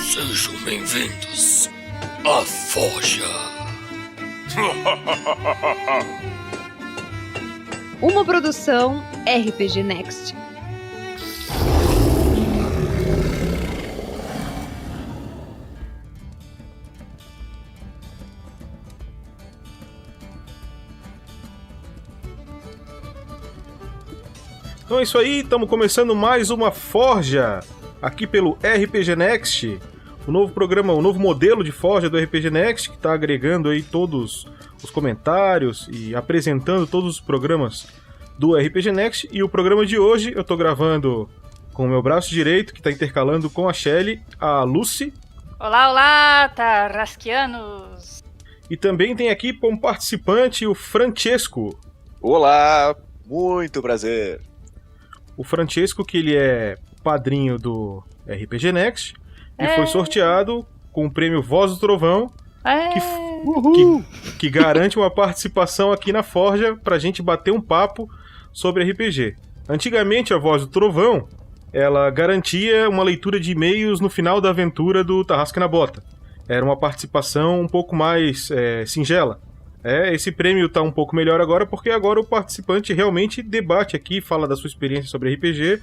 Sejam bem-vindos à Forja. Uma produção RPG Next. Então é isso aí, estamos começando mais uma Forja aqui pelo RPG Next, o novo programa, o novo modelo de Forja do RPG Next, que está agregando aí todos os comentários e apresentando todos os programas do RPG Next. E o programa de hoje eu estou gravando com o meu braço direito, que está intercalando com a Shelly, a Lucy. Olá, olá, tarrasquianos! E também tem aqui como participante o Francesco. Olá, muito prazer! O Francesco, que ele é padrinho do RPG Next e foi sorteado com o prêmio Voz do Trovão, que garante uma participação aqui na Forja pra gente bater um papo sobre RPG. Antigamente, a Voz do Trovão, ela garantia uma leitura de e-mails no final da aventura do Tarrasque na Bota. Era uma participação um pouco mais singela. Esse prêmio tá um pouco melhor agora, porque agora o participante realmente debate aqui, fala da sua experiência sobre RPG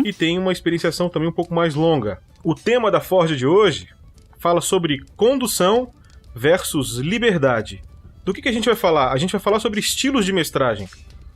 e tem uma experienciação também um pouco mais longa. O tema da Forja de hoje fala sobre condução versus liberdade. Do que a gente vai falar? A gente vai falar sobre estilos de mestragem.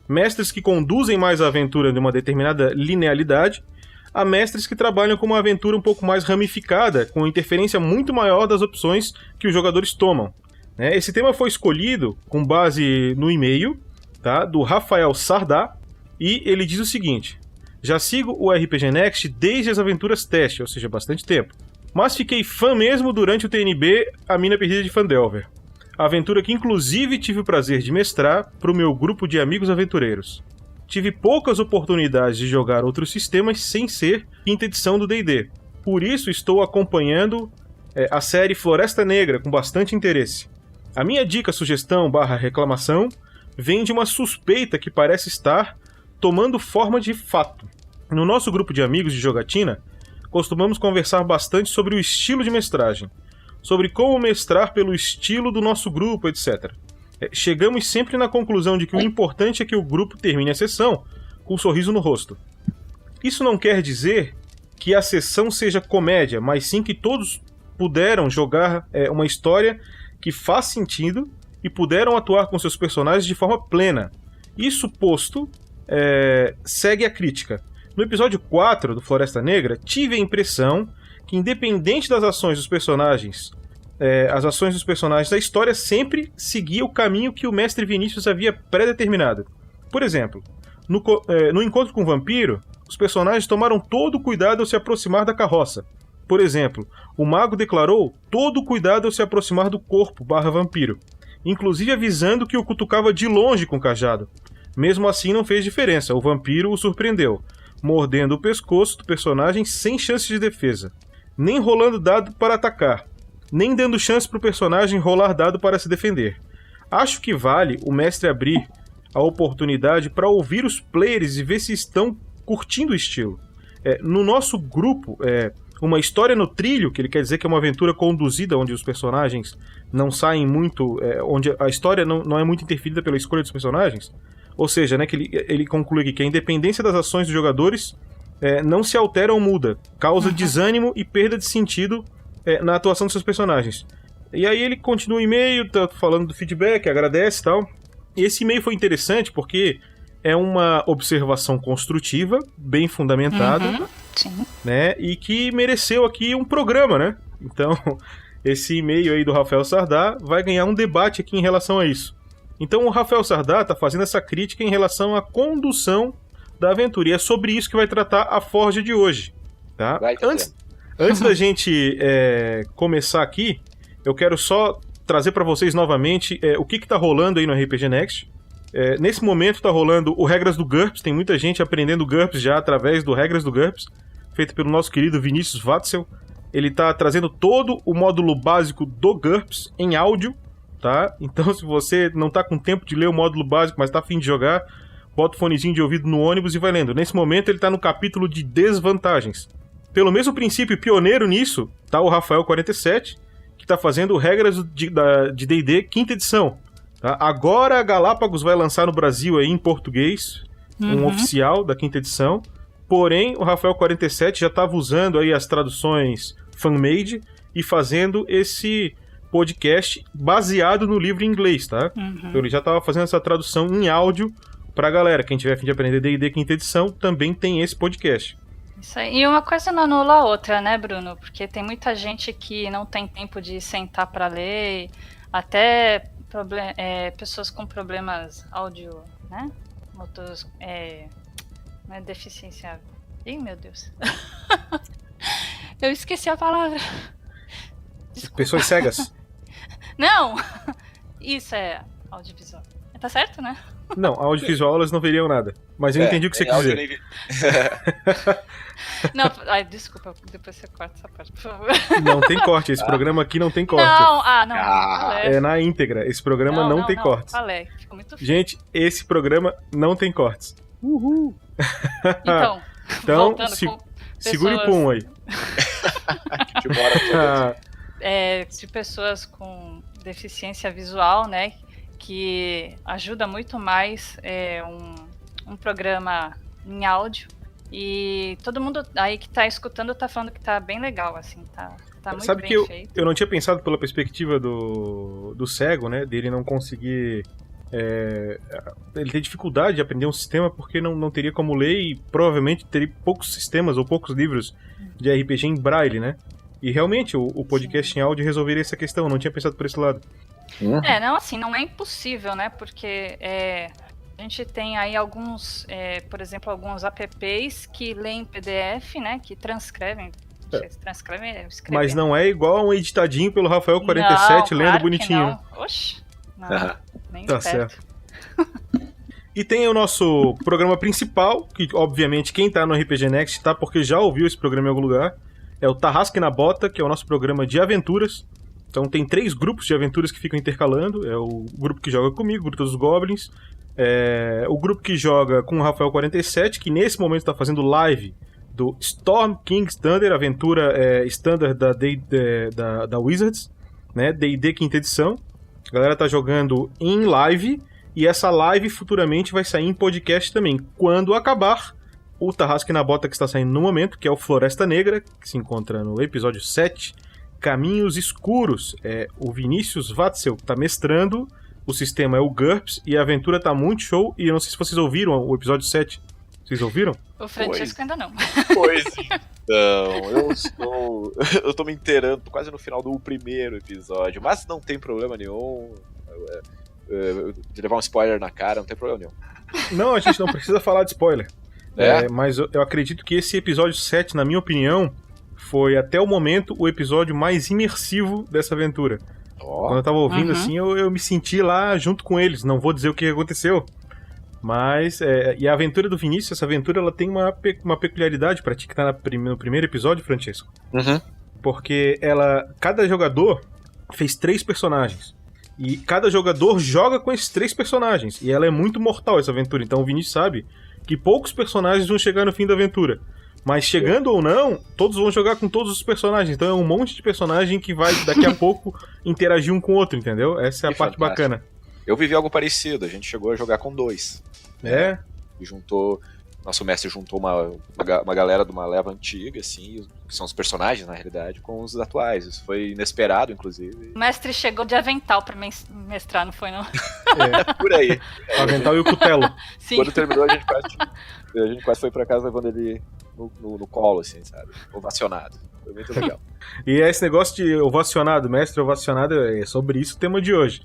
Mestres que conduzem mais a aventura de uma determinada linealidade, a mestres que trabalham com uma aventura um pouco mais ramificada, com interferência muito maior das opções que os jogadores tomam. Esse tema foi escolhido com base no e-mail, tá, do Rafael Sardá, e ele diz o seguinte: já sigo o RPG Next desde as aventuras teste, ou seja, bastante tempo, mas fiquei fã mesmo durante o TNB A Mina Perdida de Phandelver, aventura que inclusive tive o prazer de mestrar para o meu grupo de amigos aventureiros. Tive poucas oportunidades de jogar outros sistemas sem ser quinta edição do D&D, por isso estou acompanhando a série Floresta Negra com bastante interesse. A minha dica, sugestão / reclamação vem de uma suspeita que parece estar tomando forma de fato. No nosso grupo de amigos de jogatina, costumamos conversar bastante sobre o estilo de mestragem, sobre como mestrar pelo estilo do nosso grupo, etc. Chegamos sempre na conclusão de que o importante é que o grupo termine a sessão com um sorriso no rosto. Isso não quer dizer que a sessão seja comédia, mas sim que todos puderam jogar uma história que faz sentido e puderam atuar com seus personagens de forma plena. Isso posto, segue a crítica. No episódio 4 do Floresta Negra, tive a impressão que, independente das ações dos personagens, as ações dos personagens da história sempre seguia o caminho que o mestre Vinícius havia pré-determinado. Por exemplo, no encontro com o vampiro, os personagens tomaram todo o cuidado ao se aproximar da carroça. Por exemplo, o mago declarou todo o cuidado ao se aproximar do corpo / vampiro, inclusive avisando que o cutucava de longe com o cajado. Mesmo assim não fez diferença, o vampiro o surpreendeu, mordendo o pescoço do personagem sem chance de defesa, nem rolando dado para atacar, nem dando chance para o personagem rolar dado para se defender. Acho que vale o mestre abrir a oportunidade para ouvir os players e ver se estão curtindo o estilo. No nosso grupo, uma história no trilho, que ele quer dizer que é uma aventura conduzida, onde os personagens não saem muito, onde a história não é muito interferida pela escolha dos personagens, ou seja, que ele conclui aqui que a independência das ações dos jogadores não se altera ou muda, causa desânimo e perda de sentido na atuação dos seus personagens. E aí ele continua o e-mail, tá falando do feedback, agradece e tal. E esse e-mail foi interessante porque é uma observação construtiva, bem fundamentada, né, e que mereceu aqui um programa, né? Então, esse e-mail aí do Rafael Sardá vai ganhar um debate aqui em relação a isso. Então, o Rafael Sardá está fazendo essa crítica em relação à condução da aventura, e é sobre isso que vai tratar a Forja de hoje, tá? Antes da gente começar aqui, eu quero só trazer para vocês novamente o que está rolando aí no RPG Next. Nesse momento está rolando o Regras do GURPS, tem muita gente aprendendo GURPS já através do Regras do GURPS, feito pelo nosso querido Vinícius Watzel. Ele está trazendo todo o módulo básico do GURPS em áudio, tá? Então, se você não está com tempo de ler o módulo básico, mas está a fim de jogar, bota o fonezinho de ouvido no ônibus e vai lendo. Nesse momento ele está no capítulo de desvantagens. Pelo mesmo princípio pioneiro nisso, tá o Rafael 47, que tá fazendo regras de D&D quinta edição. Tá? Agora a Galápagos vai lançar no Brasil aí em português, um oficial da quinta edição. Porém, o Rafael 47 já estava usando aí as traduções fan-made e fazendo esse podcast baseado no livro em inglês, tá? Então ele já estava fazendo essa tradução em áudio pra galera. Quem tiver a fim de aprender D&D quinta edição, também tem esse podcast. Isso aí. E uma coisa não anula a outra, né, Bruno? Porque tem muita gente que não tem tempo de sentar para ler, até pessoas com problemas áudio, né? Motos, não é deficiência. Ih, meu Deus. Eu esqueci a palavra. Desculpa. Pessoas cegas? Não! Isso é audiovisual. Tá certo, né? Não, audiovisual elas não veriam nada. Mas eu entendi o que você quis dizer. Não, desculpa, depois você corta essa parte, por favor. Não tem corte, esse programa aqui não tem corte. Não. É na íntegra, esse programa não tem cortes. Falei, ficou muito feio. Gente, esse programa não tem cortes. Uhul! Então segure o pum aí. De pessoas com deficiência visual, né? Que ajuda muito mais um programa em áudio. E todo mundo aí que tá escutando tá falando que tá bem legal, assim, tá muito Sabe bem que feito. Eu não tinha pensado pela perspectiva do cego, né? Dele não conseguir... ele tem dificuldade de aprender um sistema porque não teria como ler e provavelmente teria poucos sistemas ou poucos livros de RPG em braille, né? E realmente o podcast em áudio resolveria essa questão, eu não tinha pensado por esse lado. Não é impossível, né? Porque a gente tem aí alguns, por exemplo, alguns apps que leem PDF, né? Que transcrevem. Escrevem. Mas não é igual a um editadinho pelo Rafael 47 lendo claro bonitinho. Não. Oxe, não, nem tá perto. Certo. E tem o nosso programa principal, que obviamente quem tá no RPG Next tá porque já ouviu esse programa em algum lugar. É o Tarrasque na Bota, que é o nosso programa de aventuras. Então tem 3 grupos de aventuras que ficam intercalando. É o grupo que joga comigo, o grupo dos Goblins. O grupo que joga com o Rafael 47, que nesse momento está fazendo live do Storm King's Thunder, aventura standard da Wizards, né? D&D quinta edição. A galera tá jogando em live, e essa live futuramente vai sair em podcast também. Quando acabar o Tarrasque na Bota que está saindo no momento, que é o Floresta Negra, que se encontra no episódio 7, Caminhos Escuros. O Vinícius Watzel tá mestrando, o sistema é o GURPS, e a aventura tá muito show, e eu não sei se vocês ouviram o episódio 7. Vocês ouviram? O Francesco ainda não. Pois então, eu tô me inteirando, tô quase no final do primeiro episódio, mas não tem problema nenhum de levar um spoiler na cara, não tem problema nenhum. Não, a gente não precisa falar de spoiler. Mas eu acredito que esse episódio 7, na minha opinião, foi até o momento o episódio mais imersivo dessa aventura. Quando eu tava ouvindo assim, eu me senti lá junto com eles. Não vou dizer o que aconteceu, mas e a aventura do Vinícius, essa aventura ela tem uma peculiaridade pra ti que tá no primeiro episódio, Francesco. Porque cada jogador fez 3 personagens. E cada jogador joga com esses 3 personagens. E ela é muito mortal, essa aventura. Então o Vinícius sabe que poucos personagens vão chegar no fim da aventura. Mas chegando ou não, todos vão jogar com todos os personagens. Então é um monte de personagem que vai daqui a pouco interagir um com o outro, entendeu? Essa é a parte bacana. Eu vivi algo parecido, a gente chegou a jogar com 2. E nosso mestre juntou uma galera de uma leva antiga, assim, que são os personagens, na realidade, com os atuais. Isso foi inesperado, inclusive. O mestre chegou de avental pra mestrar, não foi, não? Por aí. O avental e o cutelo. Sim. Quando terminou, a gente quase foi pra casa levando ele no colo, assim, sabe? Ovacionado. Foi muito legal. E esse negócio de ovacionado, mestre ovacionado, é sobre isso o tema de hoje.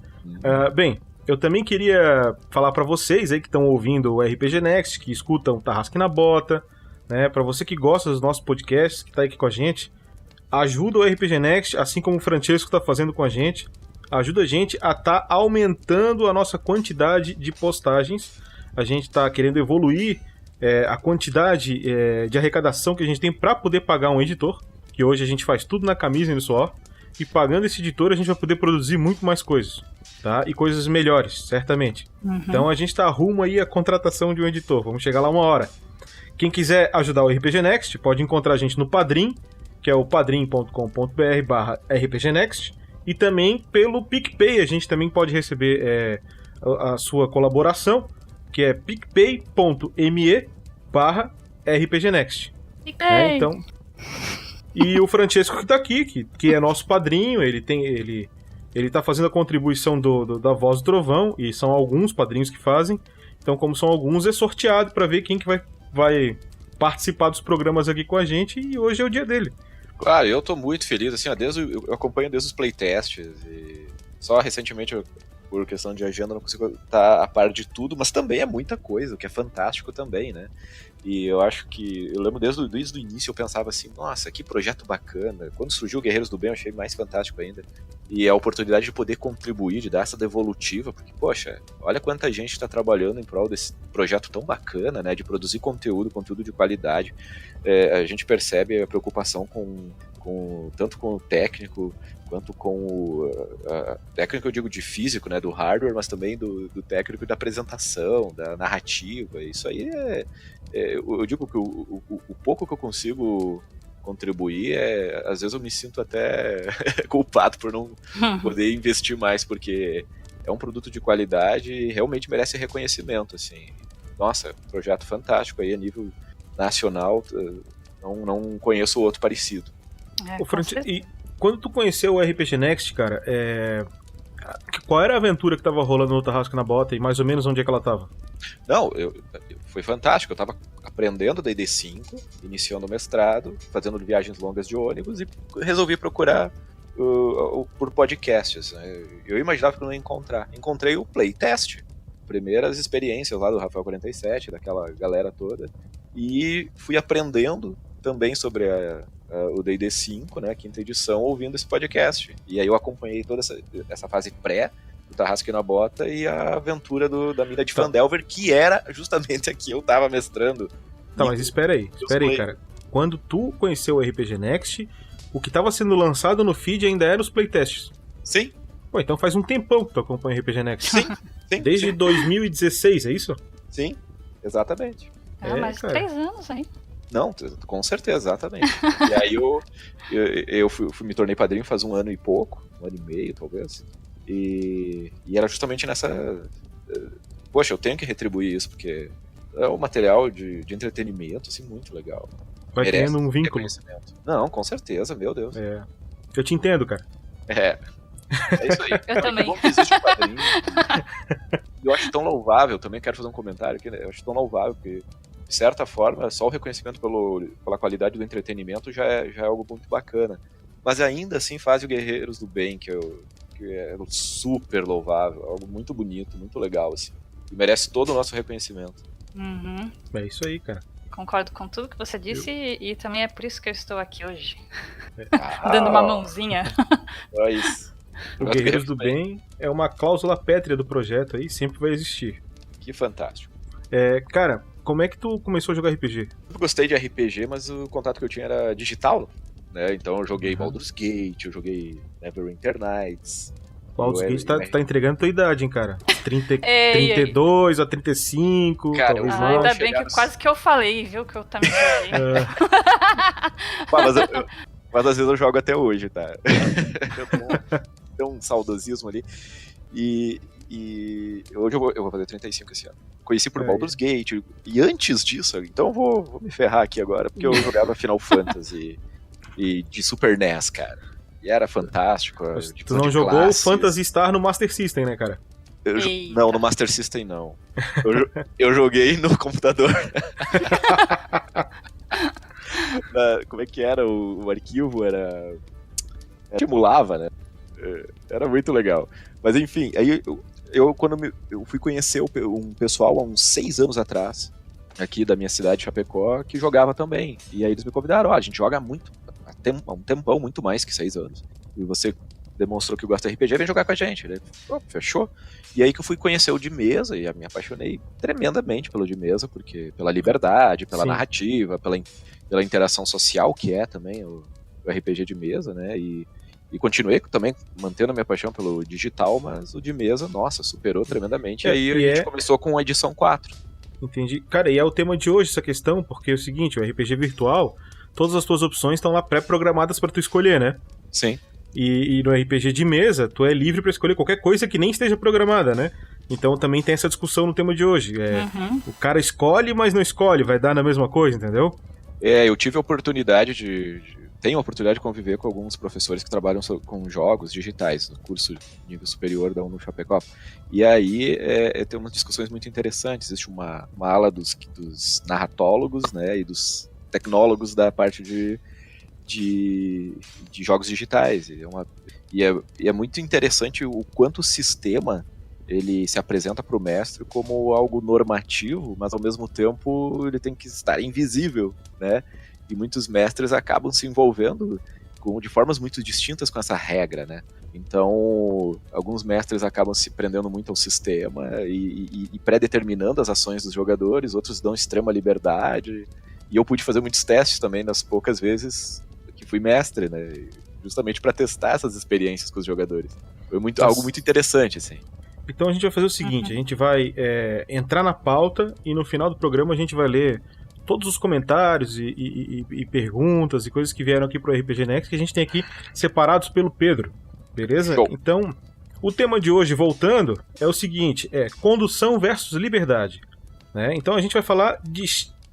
Bem, eu também queria falar pra vocês aí que estão ouvindo o RPG Next, que escutam Tarrasque na Bota, né? Pra você que gosta dos nossos podcasts, que tá aqui com a gente, ajuda o RPG Next, assim como o Francesco tá fazendo com a gente, ajuda a gente a tá aumentando a nossa quantidade de postagens. A gente tá querendo evoluir a quantidade de arrecadação que a gente tem pra poder pagar um editor, que hoje a gente faz tudo na camisa e no suor, e pagando esse editor a gente vai poder produzir muito mais coisas. Tá? E coisas melhores, certamente. Então a gente tá rumo aí à contratação de um editor. Vamos chegar lá uma hora. Quem quiser ajudar o RPG Next, pode encontrar a gente no Padrim, que é o padrim.com.br/rpgnext, e também pelo PicPay. A gente também pode receber a sua colaboração, que é picpay.me/rpgnext. Então, e o Francesco que tá aqui, que é nosso padrinho, ele tá fazendo a contribuição da Voz do Trovão, e são alguns padrinhos que fazem. Então, como são alguns, é sorteado para ver quem que vai participar dos programas aqui com a gente, e hoje é o dia dele. Claro, eu tô muito feliz, assim, eu acompanho desde os playtests, e só recentemente, por questão de agenda, não consigo estar a par de tudo, mas também é muita coisa, o que é fantástico também, né? E eu acho que, eu lembro desde o início, eu pensava assim, nossa, que projeto bacana. Quando surgiu o Guerreiros do Bem, eu achei mais fantástico ainda. E a oportunidade de poder contribuir, de dar essa devolutiva, porque, poxa, olha quanta gente está trabalhando em prol desse projeto tão bacana, né, de produzir conteúdo de qualidade. A gente percebe a preocupação tanto com o técnico, quanto com o técnico, eu digo, de físico, né, do hardware, mas também do técnico da apresentação, da narrativa. Isso aí eu digo que o pouco que eu consigo contribuir, às vezes eu me sinto até culpado por não poder investir mais, porque é um produto de qualidade e realmente merece reconhecimento, assim. Nossa, projeto fantástico aí a nível nacional, não conheço outro parecido. E quando tu conheceu o RPG Next, cara, qual era a aventura que tava rolando no Tarrasque na Bota e mais ou menos onde é que ela tava? Não, foi fantástico. Eu tava aprendendo D&D 5, iniciando o mestrado, fazendo viagens longas de ônibus e resolvi procurar por podcasts. Né? Eu imaginava que eu não ia encontrar. Encontrei o Playtest, primeiras experiências lá do Rafael 47, daquela galera toda, e fui aprendendo também sobre o D&D 5, né, quinta edição, ouvindo esse podcast. E aí eu acompanhei toda essa fase pré do Tarrasque na Bota e a aventura da mina de Phandelver, que era justamente a que eu tava mestrando. Tá, mas espera aí, cara. Quando tu conheceu o RPG Next, o que tava sendo lançado no feed ainda era os playtests. Sim. Pô, então faz um tempão que tu acompanha o RPG Next. Sim. Desde 2016, é isso? Sim, exatamente. Mais de 3 anos aí. Não, com certeza, exatamente. E aí eu me tornei padrinho faz 1 ano e pouco, 1 ano e meio, talvez. E era justamente nessa... Poxa, eu tenho que retribuir isso, porque é um material de entretenimento, assim, muito legal. Vai tendo um vínculo. Não, com certeza, meu Deus. Eu te entendo, cara. É isso aí. Eu também. Bom que existe um padrinho. Eu acho tão louvável, também quero fazer um comentário aqui, né? Eu acho tão louvável, porque de certa forma, só o reconhecimento pela qualidade do entretenimento já é algo muito bacana. Mas ainda assim faz o Guerreiros do Bem, que é super louvável, algo muito bonito, muito legal, assim. E merece todo o nosso reconhecimento. Uhum. É isso aí, cara. Concordo com tudo que você disse e também é por isso que eu estou aqui hoje. Dando uma mãozinha. É isso. O Guerreiros do Bem é uma cláusula pétrea do projeto aí, sempre vai existir. Que fantástico. Cara, como é que tu começou a jogar RPG? Eu gostei de RPG, mas o contato que eu tinha era digital, né? Então eu joguei Baldur's Gate, eu joguei Neverwinter Nights. Baldur's Gate tá entregando tua idade, hein, cara? 32 a 35, cara, talvez mais. Ainda bem que quase que eu falei, viu? Que eu também joguei. Mas às vezes eu jogo até hoje, tá? Eu tenho um saudosismo ali. E hoje eu vou fazer 35 esse ano. Conheci por Baldur's Gate. E antes disso, então eu vou me ferrar aqui agora, porque eu jogava Final Fantasy e de Super NES, cara. E era fantástico. Tu não jogou o Phantasy Star no Master System, né, cara? Não, no Master System não. Eu joguei no computador. Como é que era? O arquivo era emulava, né? Era muito legal. Mas enfim, aí quando eu fui conhecer um pessoal há uns 6 anos atrás, aqui da minha cidade, Chapecó, que jogava também. E aí eles me convidaram, a gente joga muito, há um tempão, muito mais que 6 anos. E você demonstrou que gosta de RPG, vem jogar com a gente. Ele, fechou. E aí que eu fui conhecer o de mesa e me apaixonei tremendamente pelo de mesa, porque pela liberdade, pela narrativa, pela interação social que é também o RPG de mesa, né? E continuei também mantendo a minha paixão pelo digital, mas o de mesa, nossa, superou tremendamente. E aí a gente começou com a edição 4. Entendi. Cara, e é o tema de hoje essa questão, porque é o seguinte, o RPG virtual todas as tuas opções estão lá pré-programadas para tu escolher, né? Sim. E no RPG de mesa, tu é livre para escolher qualquer coisa que nem esteja programada, né? Então também tem essa discussão no tema de hoje. O cara escolhe, mas não escolhe, vai dar na mesma coisa, entendeu? Eu tive a oportunidade tenho a oportunidade de conviver com alguns professores que trabalham com jogos digitais no curso de nível superior da UNO Chapecó. E aí tem umas discussões muito interessantes. Existe uma ala dos narratólogos, né, e dos tecnólogos da parte de jogos digitais. E é muito interessante o quanto o sistema ele se apresenta para o mestre como algo normativo, mas ao mesmo tempo ele tem que estar invisível, né? E muitos mestres acabam se envolvendo de formas muito distintas com essa regra, né? Então, alguns mestres acabam se prendendo muito ao sistema e pré-determinando as ações dos jogadores, outros dão extrema liberdade. E eu pude fazer muitos testes também nas poucas vezes que fui mestre, né? Justamente para testar essas experiências com os jogadores. Foi algo muito interessante, assim. Então a gente vai fazer o seguinte, a gente vai entrar na pauta e no final do programa a gente vai ler todos os comentários e perguntas e coisas que vieram aqui pro RPG Next que a gente tem aqui separados pelo Pedro, beleza? Show. Então, o tema de hoje, voltando, é o seguinte, condução versus liberdade, né? Então a gente vai falar de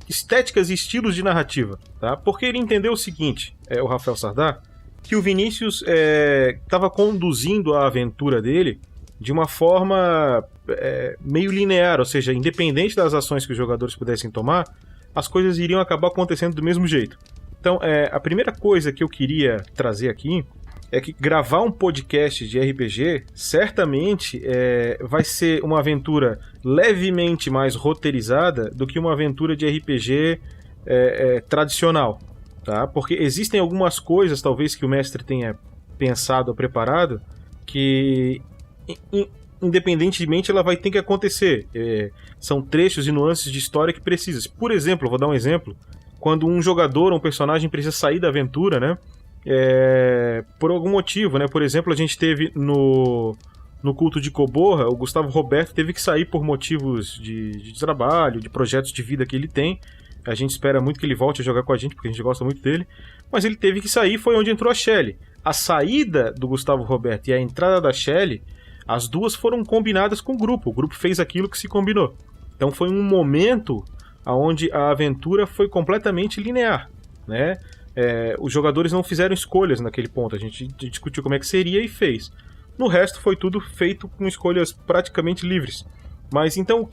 estéticas e estilos de narrativa, tá? Porque ele entendeu o seguinte, o Rafael Sardá, que o Vinícius estava conduzindo a aventura dele de uma forma meio linear, ou seja, independente das ações que os jogadores pudessem tomar, as coisas iriam acabar acontecendo do mesmo jeito. Então, a primeira coisa que eu queria trazer aqui é que gravar um podcast de RPG certamente vai ser uma aventura levemente mais roteirizada do que uma aventura de RPG tradicional, tá? Porque existem algumas coisas, talvez, que o mestre tenha pensado ou preparado, que independentemente ela vai ter que acontecer. São trechos e nuances de história que precisam. Por exemplo, eu vou dar um exemplo. Quando um jogador ou um personagem precisa sair da aventura, né? Por algum motivo, né? Por exemplo, a gente teve no culto de Coborra, o Gustavo Roberto teve que sair por motivos de trabalho, de projetos de vida que ele tem. A gente espera muito que ele volte a jogar com a gente, porque a gente gosta muito dele. Mas ele teve que sair, foi onde entrou a Shelly. A saída do Gustavo Roberto e a entrada da Shelly, as duas foram combinadas com o grupo fez aquilo que se combinou. Então foi um momento onde a aventura foi completamente linear, né? Os jogadores não fizeram escolhas naquele ponto, a gente discutiu como é que seria e fez. No resto foi tudo feito com escolhas praticamente livres. Mas então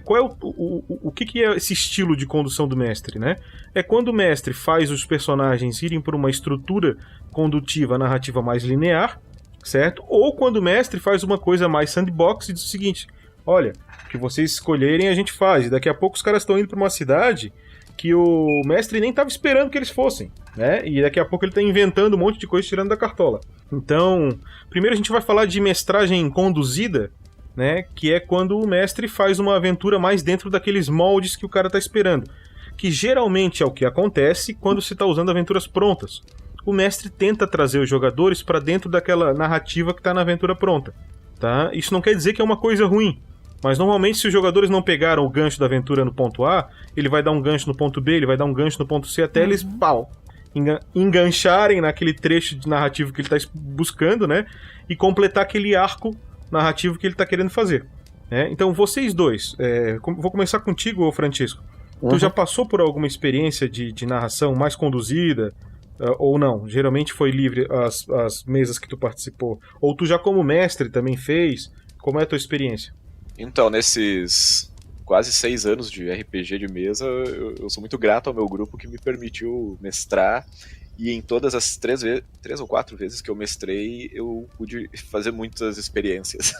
qual o que é esse estilo de condução do mestre, né? É quando o mestre faz os personagens irem por uma estrutura condutiva, narrativa mais linear, certo? Ou quando o mestre faz uma coisa mais sandbox e diz o seguinte: olha, o que vocês escolherem a gente faz. E daqui a pouco os caras estão indo para uma cidade que o mestre nem estava esperando que eles fossem, né? E daqui a pouco ele está inventando um monte de coisa tirando da cartola. Então, primeiro a gente vai falar de mestragem conduzida, né? Que é quando o mestre faz uma aventura mais dentro daqueles moldes que o cara está esperando. Que geralmente é o que acontece quando se está usando aventuras prontas. O mestre tenta trazer os jogadores para dentro daquela narrativa que está na aventura pronta, tá? Isso não quer dizer que é uma coisa ruim, mas normalmente se os jogadores não pegaram o gancho da aventura no ponto A, ele vai dar um gancho no ponto B, ele vai dar um gancho no ponto C, até eles, engancharem naquele trecho de narrativo que ele está buscando, né? E completar aquele arco narrativo que ele está querendo fazer, né? Então vocês dois, vou começar contigo, Francisco. Tu já passou por alguma experiência de narração mais conduzida? Ou não? Geralmente foi livre as mesas que tu participou. Ou tu já como mestre também fez? Como é a tua experiência? Então, nesses quase 6 anos de RPG de mesa, eu sou muito grato ao meu grupo que me permitiu mestrar. E em todas as 3 ou 4 vezes que eu mestrei, eu pude fazer muitas experiências.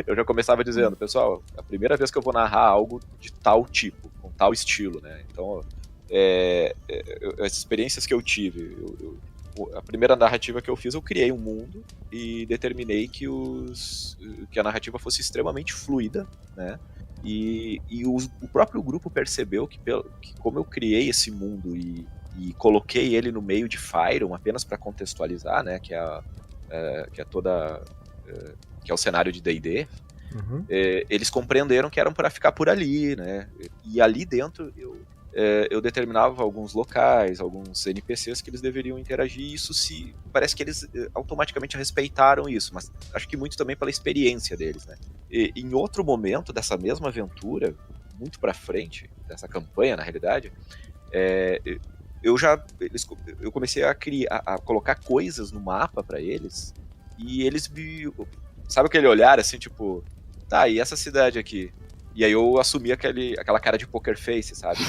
Eu já começava dizendo, pessoal, a primeira vez que eu vou narrar algo de tal tipo, com tal estilo, né? Então, as experiências que eu tive, a primeira narrativa que eu fiz, eu criei um mundo e determinei que a narrativa fosse extremamente fluida, né? E o próprio grupo percebeu que como eu criei esse mundo e coloquei ele no meio de Fyron apenas para contextualizar, né? Que é o cenário de D&D. Eles compreenderam que eram para ficar por ali, né? E ali dentro eu determinava alguns locais, alguns NPCs que eles deveriam interagir, e isso parece que eles automaticamente respeitaram isso, mas acho que muito também pela experiência deles, né? E em outro momento dessa mesma aventura, muito pra frente, dessa campanha, na realidade, eu comecei a colocar coisas no mapa pra eles, e eles sabe aquele olhar assim, tipo, tá, e essa cidade aqui? E aí eu assumi aquela cara de poker face, sabe?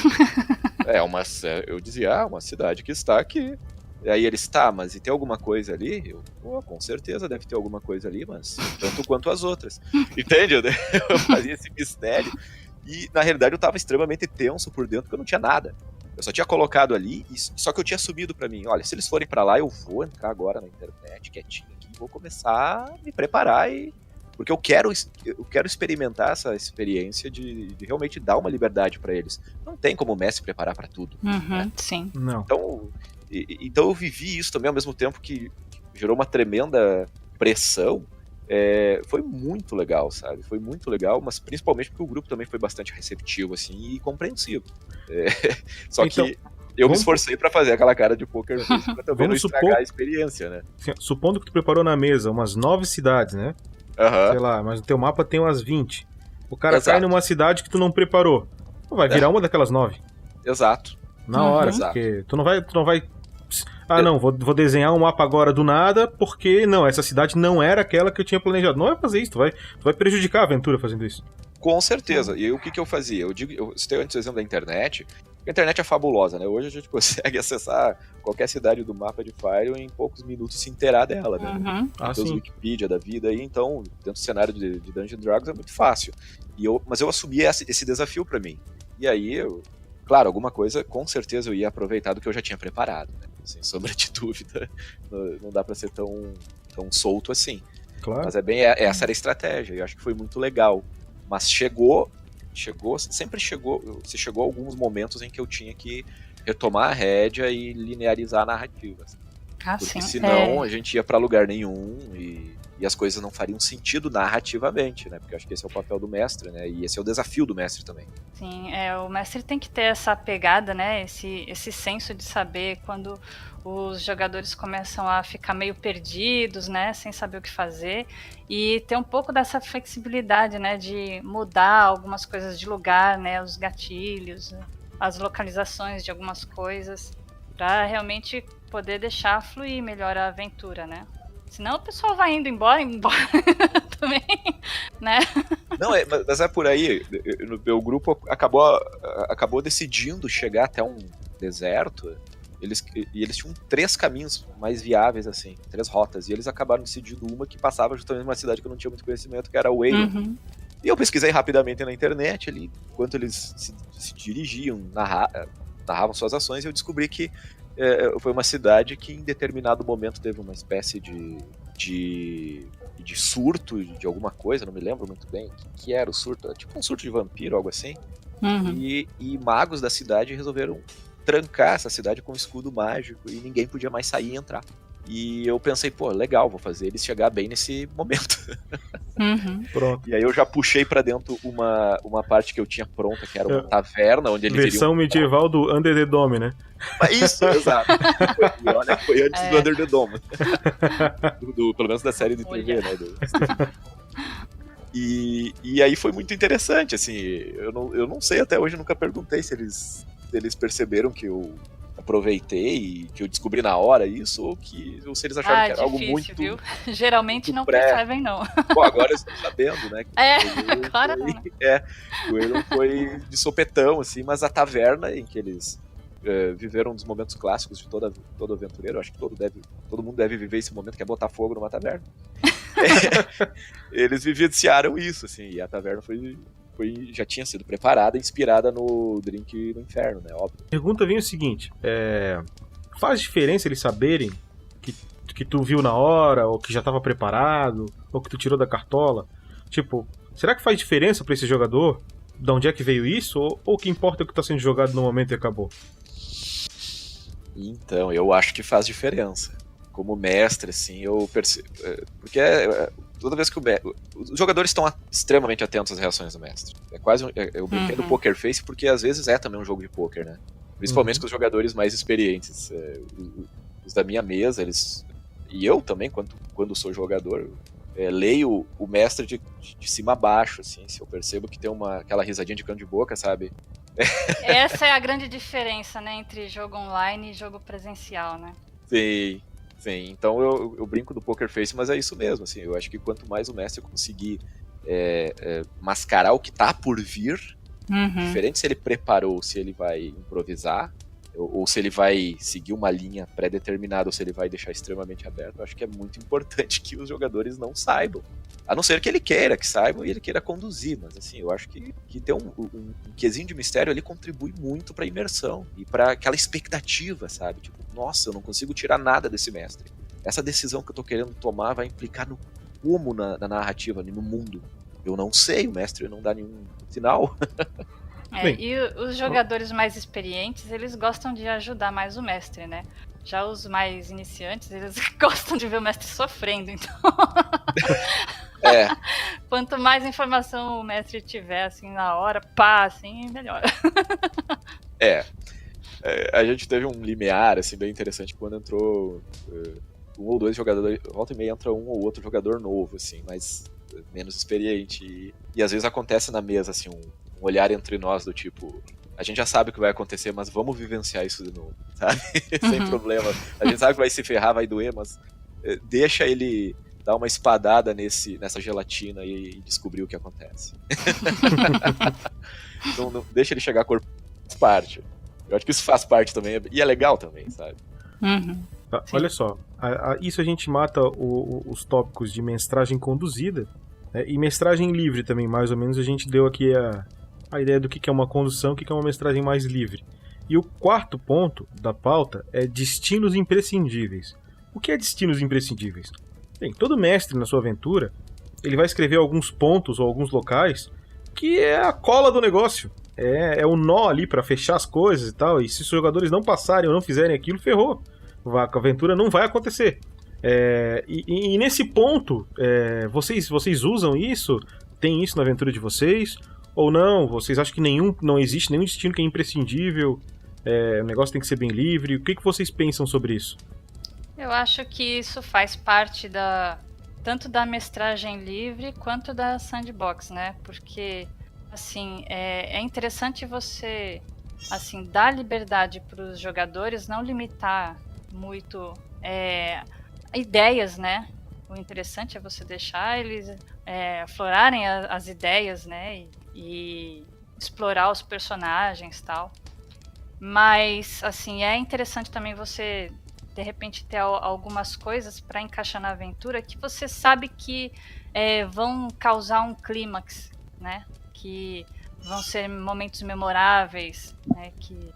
Eu dizia, uma cidade que está aqui. E aí eles, tá, mas e tem alguma coisa ali? Com certeza deve ter alguma coisa ali, mas tanto quanto as outras. Entende? Eu fazia esse mistério. E na realidade eu tava extremamente tenso por dentro, porque eu não tinha nada. Eu só tinha colocado ali, só que eu tinha assumido pra mim, olha, se eles forem pra lá, eu vou entrar agora na internet, quietinho aqui, vou começar a me preparar porque eu quero experimentar essa experiência de realmente dar uma liberdade pra eles. Não tem como o mestre preparar pra tudo. Né? Sim. Não. Então eu vivi isso também ao mesmo tempo que gerou uma tremenda pressão. Foi muito legal, sabe? Foi muito legal, mas principalmente porque o grupo também foi bastante receptivo, assim, e compreensivo. Só então, que eu me esforcei pra fazer aquela cara de poker face pra também não estragar a experiência, né? Supondo que tu preparou na mesa umas 9 cidades, né? Sei lá, mas no teu mapa tem umas 20. O cara cai numa cidade que tu não preparou. Vai virar uma daquelas 9. Exato. Na hora, porque tu não vai... não, vou desenhar um mapa agora do nada, porque essa cidade não era aquela que eu tinha planejado. Não vai fazer isso, tu vai prejudicar a aventura fazendo isso. Com certeza. E o que eu fazia? Eu citei antes o exemplo da internet. A internet é fabulosa, né? Hoje a gente consegue acessar qualquer cidade do mapa de Fire em poucos minutos e se inteirar dela, né? Tem os Wikipedia da vida aí, então, dentro do cenário de Dungeons & Dragons é muito fácil. Mas eu assumi esse desafio pra mim. E aí, claro, alguma coisa, com certeza eu ia aproveitar do que eu já tinha preparado, né? Sem sombra de dúvida. Não dá pra ser tão solto assim. Claro. Mas essa era a estratégia, e eu acho que foi muito legal. Mas sempre chegou alguns momentos em que eu tinha que retomar a rédea e linearizar a narrativa. Porque senão a gente ia pra lugar nenhum e as coisas não fariam sentido narrativamente, né? Porque eu acho que esse é o papel do mestre, né? E esse é o desafio do mestre também. Sim, o mestre tem que ter essa pegada, né? Esse senso de saber quando os jogadores começam a ficar meio perdidos, né? Sem saber o que fazer. E ter um pouco dessa flexibilidade, né? De mudar algumas coisas de lugar, né? Os gatilhos, as localizações de algumas coisas, para realmente poder deixar fluir melhor a aventura, né? Senão o pessoal vai indo embora também, né? Não, mas é por aí. O meu grupo acabou decidindo chegar até um deserto. Eles tinham 3 caminhos mais viáveis, assim, 3 rotas. E eles acabaram decidindo uma que passava justamente numa cidade que eu não tinha muito conhecimento, que era o Wayland. E eu pesquisei rapidamente na internet ali, enquanto eles se dirigiam, narravam suas ações, e eu descobri que foi uma cidade que em determinado momento teve uma espécie de surto de alguma coisa, não me lembro muito bem o que era o surto, tipo um surto de vampiro, algo assim. E magos da cidade resolveram trancar essa cidade com um escudo mágico e ninguém podia mais sair e entrar. E eu pensei, legal, vou fazer eles chegar bem nesse momento. Pronto. E aí eu já puxei pra dentro uma parte que eu tinha pronta, que era uma taverna, onde eles versão medieval do Under the Dome, né? Isso, exato. Foi antes do Under the Dome. Pelo menos da série de TV, né? E aí foi muito interessante, assim, eu não sei até hoje, nunca perguntei se eles perceberam que eu aproveitei e que eu descobri na hora isso, ou se eles acharam que era algo muito... Viu? Geralmente muito não percebem, não. Bom, agora eu estou sabendo, né? Claro não. O Elon foi de sopetão, assim, mas a taverna em que eles viveram um dos momentos clássicos de todo aventureiro, acho que todo mundo deve viver esse momento, que é botar fogo numa taverna. Eles vivenciaram isso, assim, e a taverna já tinha sido preparada, inspirada no Drink do Inferno, né? Óbvio. A pergunta vem o seguinte: faz diferença eles saberem que tu viu na hora, ou que já estava preparado, ou que tu tirou da cartola? Tipo, será que faz diferença para esse jogador? De onde é que veio isso? Ou o que importa é o que está sendo jogado no momento e acabou? Então, eu acho que faz diferença. Como mestre, assim, eu percebo. Porque toda vez que os jogadores estão extremamente atentos às reações do mestre. É quase eu brinquei do Poker Face porque às vezes é também um jogo de poker, né? Principalmente com os jogadores mais experientes. Os da minha mesa, e eu também, quando sou jogador, leio o mestre de cima a baixo, assim, se eu percebo que tem aquela risadinha de canto de boca, sabe? Essa é a grande diferença, né, entre jogo online e jogo presencial, né? Sim. Então eu brinco do Poker Face, mas é isso mesmo, assim, eu acho que quanto mais o mestre conseguir mascarar o que tá por vir, diferente se ele preparou, se ele vai improvisar, ou se ele vai seguir uma linha pré-determinada, ou se ele vai deixar extremamente aberto, eu acho que é muito importante que os jogadores não saibam. A não ser que ele queira que saibam e ele queira conduzir, mas assim, eu acho que ter um quesinho de mistério ali contribui muito pra imersão e pra aquela expectativa, sabe? Tipo, nossa, eu não consigo tirar nada desse mestre. Essa decisão que eu tô querendo tomar vai implicar no como na narrativa, no mundo. Eu não sei, o mestre não dá nenhum sinal. E os jogadores mais experientes, eles gostam de ajudar mais o mestre, né? Já os mais iniciantes, eles gostam de ver o mestre sofrendo, então... Quanto mais informação o mestre tiver, assim, na hora, assim, melhor. A gente teve um limiar, assim, bem interessante, quando entrou um ou dois jogadores, volta e meia entra um ou outro jogador novo, assim, mas menos experiente, e às vezes acontece na mesa, assim, um olhar entre nós do tipo, a gente já sabe o que vai acontecer, mas vamos vivenciar isso de novo, sabe? Sem problema. A gente sabe que vai se ferrar, vai doer, mas deixa ele dar uma espadada nessa gelatina e descobrir o que acontece. não deixa ele chegar a corpo, faz parte. Eu acho que isso faz parte também, e é legal também, sabe? Tá, olha só, isso a gente mata os tópicos de mestragem conduzida, né, e mestragem livre também, mais ou menos a gente deu aqui a ideia do que é uma condução, o que é uma mestragem mais livre. E o quarto ponto da pauta é destinos imprescindíveis. O que é destinos imprescindíveis? Bem, todo mestre na sua aventura, ele vai escrever alguns pontos ou alguns locais que é a cola do negócio. É o nó ali para fechar as coisas e tal, e se os jogadores não passarem ou não fizerem aquilo, ferrou. A aventura não vai acontecer. E nesse ponto, vocês usam isso? Tem isso na aventura de vocês? Ou não? Vocês acham que não existe nenhum destino que é imprescindível? O negócio tem que ser bem livre? O que vocês pensam sobre isso? Eu acho que isso faz parte tanto da mestragem livre quanto da sandbox, né? Porque, assim, é interessante você, assim, dar liberdade para os jogadores, não limitar muito ideias, né? O interessante é você deixar eles aflorarem as ideias, né? E explorar os personagens e tal. Mas, assim, é interessante também você, de repente, ter algumas coisas para encaixar na aventura que você sabe que vão causar um clímax, né? Que vão ser momentos memoráveis, né? Que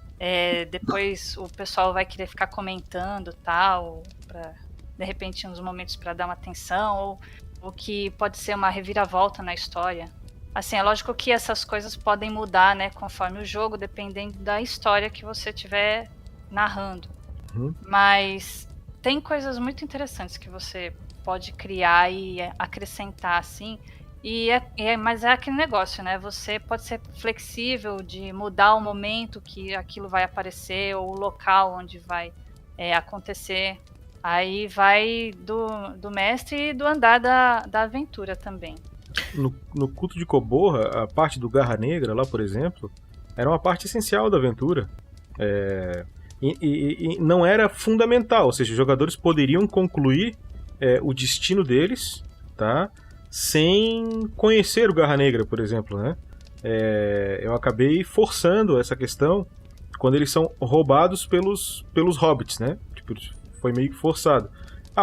depois o pessoal vai querer ficar comentando tal, pra, de repente, uns momentos para dar uma atenção, ou que pode ser uma reviravolta na história. Assim, é lógico que essas coisas podem mudar, né, conforme o jogo, dependendo da história que você estiver narrando. Mas tem coisas muito interessantes que você pode criar e acrescentar, assim. Mas é aquele negócio, né? Você pode ser flexível de mudar o momento que aquilo vai aparecer ou o local onde vai acontecer. Aí vai do mestre e do andar da aventura também. No culto de Coborra, a parte do Garra Negra lá, por exemplo, era uma parte essencial da aventura. E não era fundamental, ou seja, os jogadores poderiam concluir o destino deles, tá? Sem conhecer o Garra Negra, por exemplo, né? Eu acabei forçando essa questão quando eles são roubados pelos hobbits, né? Tipo, foi meio que forçado.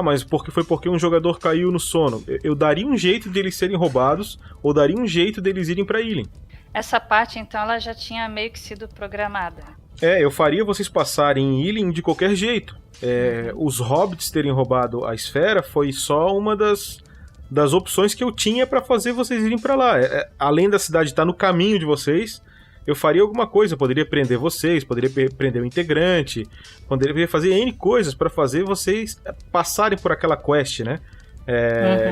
Mas porque um jogador caiu no sono. Eu daria um jeito de eles serem roubados, ou daria um jeito deles irem pra Ilhen. Essa parte, então, ela já tinha meio que sido programada. Eu faria vocês passarem em Ilhen de qualquer jeito. Os hobbits terem roubado a esfera foi só uma das opções que eu tinha pra fazer vocês irem pra lá. Além da cidade estar no caminho de vocês, eu faria alguma coisa. Eu poderia prender vocês, poderia prender o integrante, poderia fazer N coisas pra fazer vocês passarem por aquela quest, né?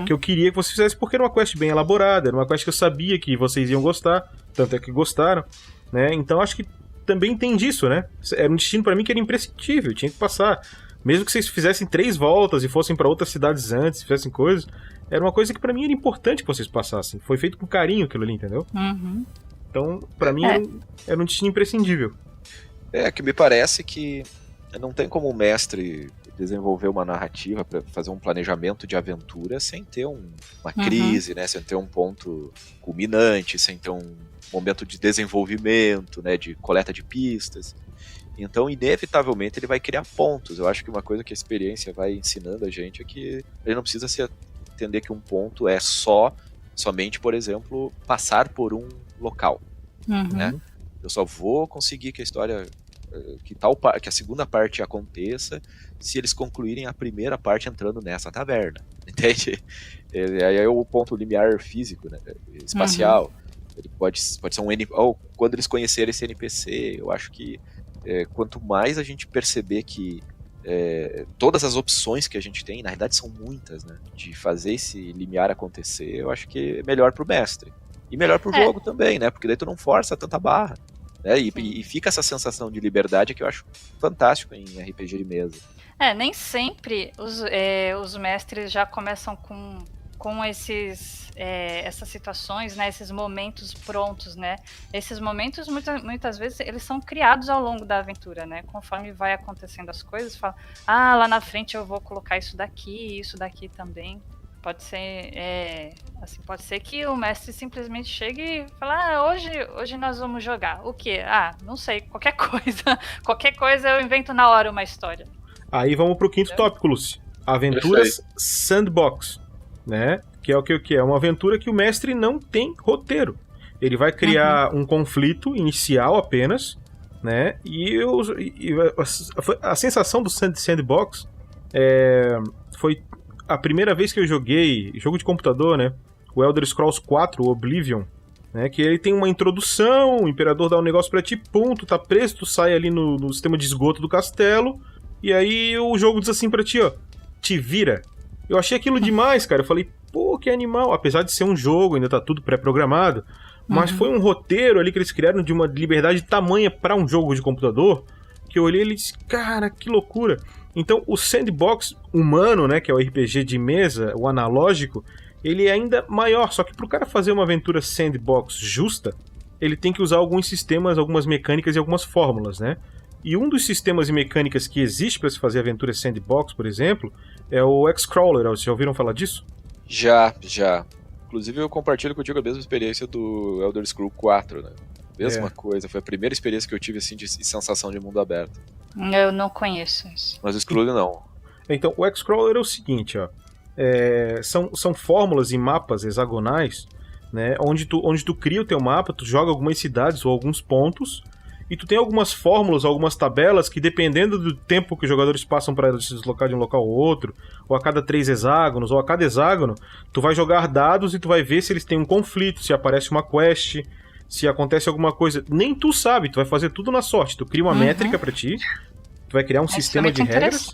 que eu queria que vocês fizessem, porque era uma quest bem elaborada, era uma quest que eu sabia que vocês iam gostar, tanto é que gostaram, né? Então acho que também tem disso, né? Era um destino pra mim que era imprescindível, tinha que passar. Mesmo que vocês fizessem 3 voltas e fossem pra outras cidades antes, fizessem coisas, era uma coisa que pra mim era importante que vocês passassem. Foi feito com carinho aquilo ali, entendeu? Então, pra mim, era um destino imprescindível. Que me parece que não tem como o mestre desenvolver uma narrativa para fazer um planejamento de aventura sem ter uma crise, né? Sem ter um ponto culminante, sem ter um momento de desenvolvimento, né? De coleta de pistas. Então, inevitavelmente, ele vai criar pontos. Eu acho que uma coisa que a experiência vai ensinando a gente é que ele não precisa entender que um ponto é somente, por exemplo, passar por um local, né? Eu só vou conseguir que a história, que a segunda parte aconteça se eles concluírem a primeira parte entrando nessa taverna, entende? Aí é o ponto limiar físico, né? Espacial. Ele pode ser ou quando eles conhecerem esse NPC, eu acho que quanto mais a gente perceber que todas as opções que a gente tem, na verdade são muitas, né? De fazer esse limiar acontecer, eu acho que é melhor pro mestre. E melhor pro jogo também, né? Porque daí tu não força tanta barra. Né? E fica essa sensação de liberdade que eu acho fantástico em RPG de mesa. Nem sempre os mestres já começam com essas situações, né? Esses momentos prontos, né? Esses momentos, muitas vezes, eles são criados ao longo da aventura, né? Conforme vai acontecendo as coisas, fala, lá na frente eu vou colocar isso daqui também. Pode ser que o mestre simplesmente chegue e fale, hoje nós vamos jogar. O quê? Não sei, qualquer coisa. Qualquer coisa eu invento na hora uma história. Aí vamos pro quinto tópico, Lucy. Aventuras Sandbox, né? Que é o que é? Uma aventura que o mestre não tem roteiro. Ele vai criar um conflito inicial apenas, né? E a sensação do Sandbox foi a primeira vez que eu joguei jogo de computador, né? O Elder Scrolls 4, o Oblivion, né? Que ele tem uma introdução, o imperador dá um negócio pra ti, tu tá preso, tu sai ali no sistema de esgoto do castelo, e aí o jogo diz assim pra ti, ó, te vira. Eu achei aquilo demais, cara. Eu falei, pô, que animal. Apesar de ser um jogo, ainda tá tudo pré-programado, mas foi um roteiro ali que eles criaram de uma liberdade tamanha pra um jogo de computador, que eu olhei e disse, cara, que loucura. Então, o sandbox humano, né, que é o RPG de mesa, o analógico, ele é ainda maior. Só que pro cara fazer uma aventura sandbox justa, ele tem que usar alguns sistemas, algumas mecânicas e algumas fórmulas, né? E um dos sistemas e mecânicas que existe para se fazer aventura sandbox, por exemplo, é o X-Crawler. Vocês já ouviram falar disso? Já. Inclusive, eu compartilho contigo a mesma experiência do Elder Scrolls 4, né? Mesma coisa. Foi a primeira experiência que eu tive, assim, de sensação de mundo aberto. Eu não conheço isso. Mas o Scroller não. Então, o X-Crawler é o seguinte, ó. São fórmulas e mapas hexagonais, né? Onde tu cria o teu mapa, tu joga algumas cidades ou alguns pontos, e tu tem algumas fórmulas, algumas tabelas que, dependendo do tempo que os jogadores passam para se deslocar de um local ao outro, ou a cada 3 hexágonos, ou a cada hexágono, tu vai jogar dados e tu vai ver se eles têm um conflito, se aparece uma quest, se acontece alguma coisa. Nem tu sabe, tu vai fazer tudo na sorte. Tu cria uma métrica pra ti, tu vai criar um sistema de regras.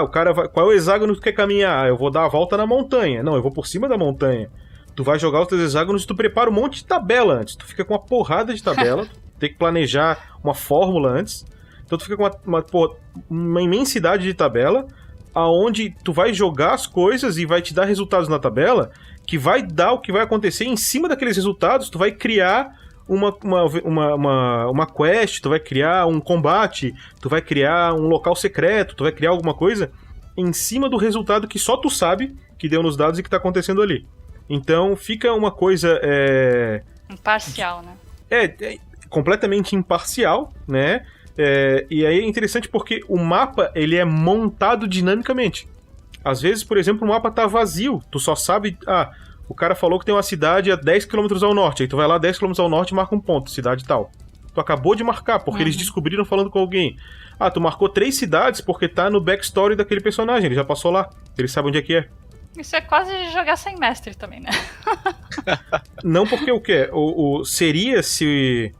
O cara vai... Qual é o hexágono que tu quer caminhar? Eu vou dar a volta na montanha. Não, eu vou por cima da montanha. Tu vai jogar os teus hexágonos e tu prepara um monte de tabela antes. Tu fica com uma porrada de tabela, tem que planejar uma fórmula antes. Então tu fica com uma imensidade de tabela, aonde tu vai jogar as coisas e vai te dar resultados na tabela, que vai dar o que vai acontecer em cima daqueles resultados. Tu vai criar uma quest, tu vai criar um combate, tu vai criar um local secreto, tu vai criar alguma coisa em cima do resultado que só tu sabe que deu nos dados e que tá acontecendo ali. Então fica uma coisa... imparcial, né? Completamente imparcial, né? E aí é interessante porque o mapa, ele é montado dinamicamente. Às vezes, por exemplo, o mapa tá vazio, tu só sabe... o cara falou que tem uma cidade a 10 km ao norte, aí tu vai lá 10 km ao norte e marca um ponto, cidade tal. Tu acabou de marcar, porque eles descobriram falando com alguém. Tu marcou 3 cidades porque tá no backstory daquele personagem, ele já passou lá, ele sabe onde é que é. Isso é quase jogar sem mestre também, né? Não, porque o quê? Seria se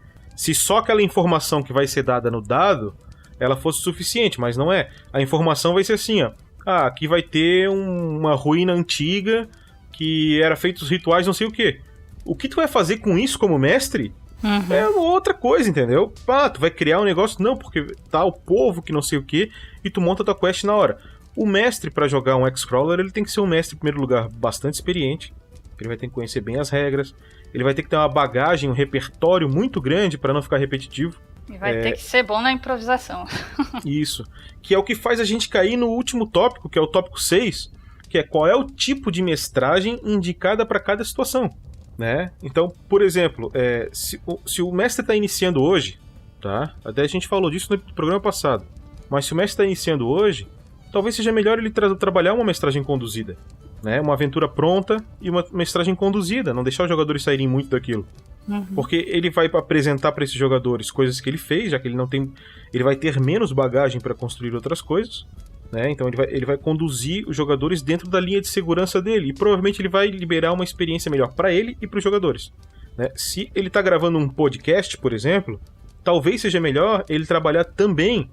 só aquela informação que vai ser dada no dado, ela fosse suficiente, mas não é. A informação vai ser assim, ó. aqui vai ter uma ruína antiga que era feito os rituais não sei o quê. O que tu vai fazer com isso como mestre é outra coisa, entendeu? Tu vai criar um negócio, não, porque tá o povo que não sei o quê, e tu monta a tua quest na hora. O mestre, pra jogar um X-Crawler, ele tem que ser um mestre, em primeiro lugar, bastante experiente. Ele vai ter que conhecer bem as regras. Ele vai ter que ter uma bagagem, um repertório muito grande pra não ficar repetitivo. E vai ter que ser bom na improvisação. Isso. Que é o que faz a gente cair no último tópico, que é o tópico 6, que é qual é o tipo de mestragem indicada para cada situação, né? Então, por exemplo, se o mestre está iniciando hoje, tá? Até a gente falou disso no programa passado, mas se o mestre está iniciando hoje, talvez seja melhor ele trabalhar uma mestragem conduzida, né? Uma aventura pronta e uma mestragem conduzida, não deixar os jogadores saírem muito daquilo. Porque ele vai apresentar para esses jogadores coisas que ele fez, já que ele não tem, ele vai ter menos bagagem para construir outras coisas, né? Então ele vai conduzir os jogadores dentro da linha de segurança dele e provavelmente ele vai liberar uma experiência melhor para ele e para os jogadores, né? Se ele está gravando um podcast, por exemplo, talvez seja melhor ele trabalhar também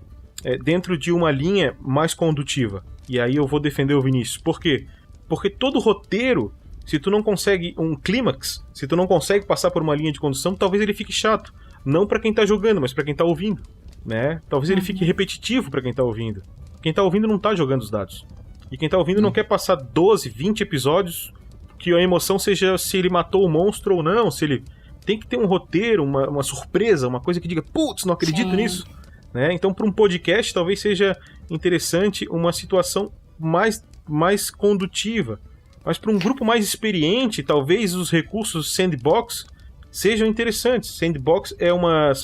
dentro de uma linha mais condutiva. E aí eu vou defender o Vinícius. Por quê? Porque todo roteiro, se tu não consegue um clímax, se tu não consegue passar por uma linha de condução, talvez ele fique chato. Não pra quem tá jogando, mas pra quem tá ouvindo, né? Talvez ele fique repetitivo pra quem tá ouvindo. Quem tá ouvindo não tá jogando os dados. E quem tá ouvindo não quer passar 12, 20 episódios que a emoção seja se ele matou o monstro ou não, se ele... Tem que ter um roteiro, uma surpresa, uma coisa que diga, putz, não acredito nisso. Né? Então, pra um podcast, talvez seja interessante uma situação mais condutiva. Mas para um grupo mais experiente, talvez os recursos sandbox sejam interessantes. Sandbox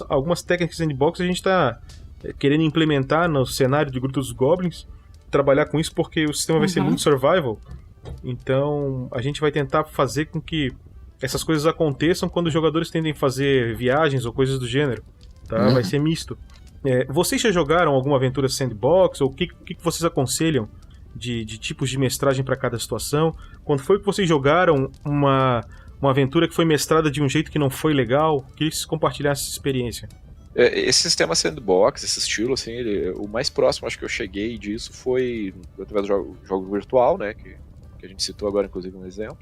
algumas técnicas de sandbox a gente está querendo implementar no cenário de Gruta dos Goblins, trabalhar com isso porque o sistema vai ser muito survival. Então a gente vai tentar fazer com que essas coisas aconteçam quando os jogadores tendem a fazer viagens ou coisas do gênero. Tá? Vai ser misto. Vocês já jogaram alguma aventura sandbox? Ou o que vocês aconselham de tipos de mestragem para cada situação? Quando foi que vocês jogaram uma aventura que foi mestrada de um jeito que não foi legal? Queria que vocês compartilhassem essa experiência. Esse sistema sandbox, esse estilo, assim, o mais próximo acho que eu cheguei disso foi através do jogo virtual, né, que a gente citou agora, inclusive, um exemplo.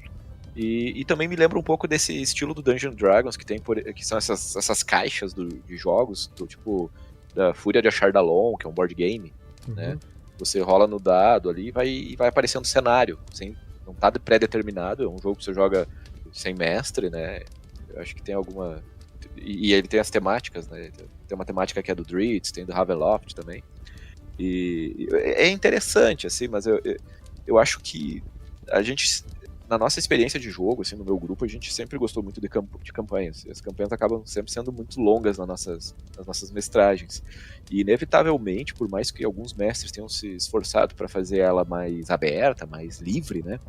E também me lembra um pouco desse estilo do Dungeons & Dragons, que são essas caixas de jogos, do tipo da Fúria de Achardalon, que é um board game, né? Você rola no dado ali e vai aparecendo cenário, não tá pré-determinado, é um jogo que você joga sem mestre, né? Eu acho que tem alguma... E ele tem as temáticas, né? Tem uma temática que é do Dritz, tem do Ravenloft também. E é interessante, assim, mas eu acho que a gente... Na nossa experiência de jogo, assim, no meu grupo, a gente sempre gostou muito de campanhas. E as campanhas acabam sempre sendo muito longas nas nossas mestragens. E, inevitavelmente, por mais que alguns mestres tenham se esforçado para fazer ela mais aberta, mais livre, né?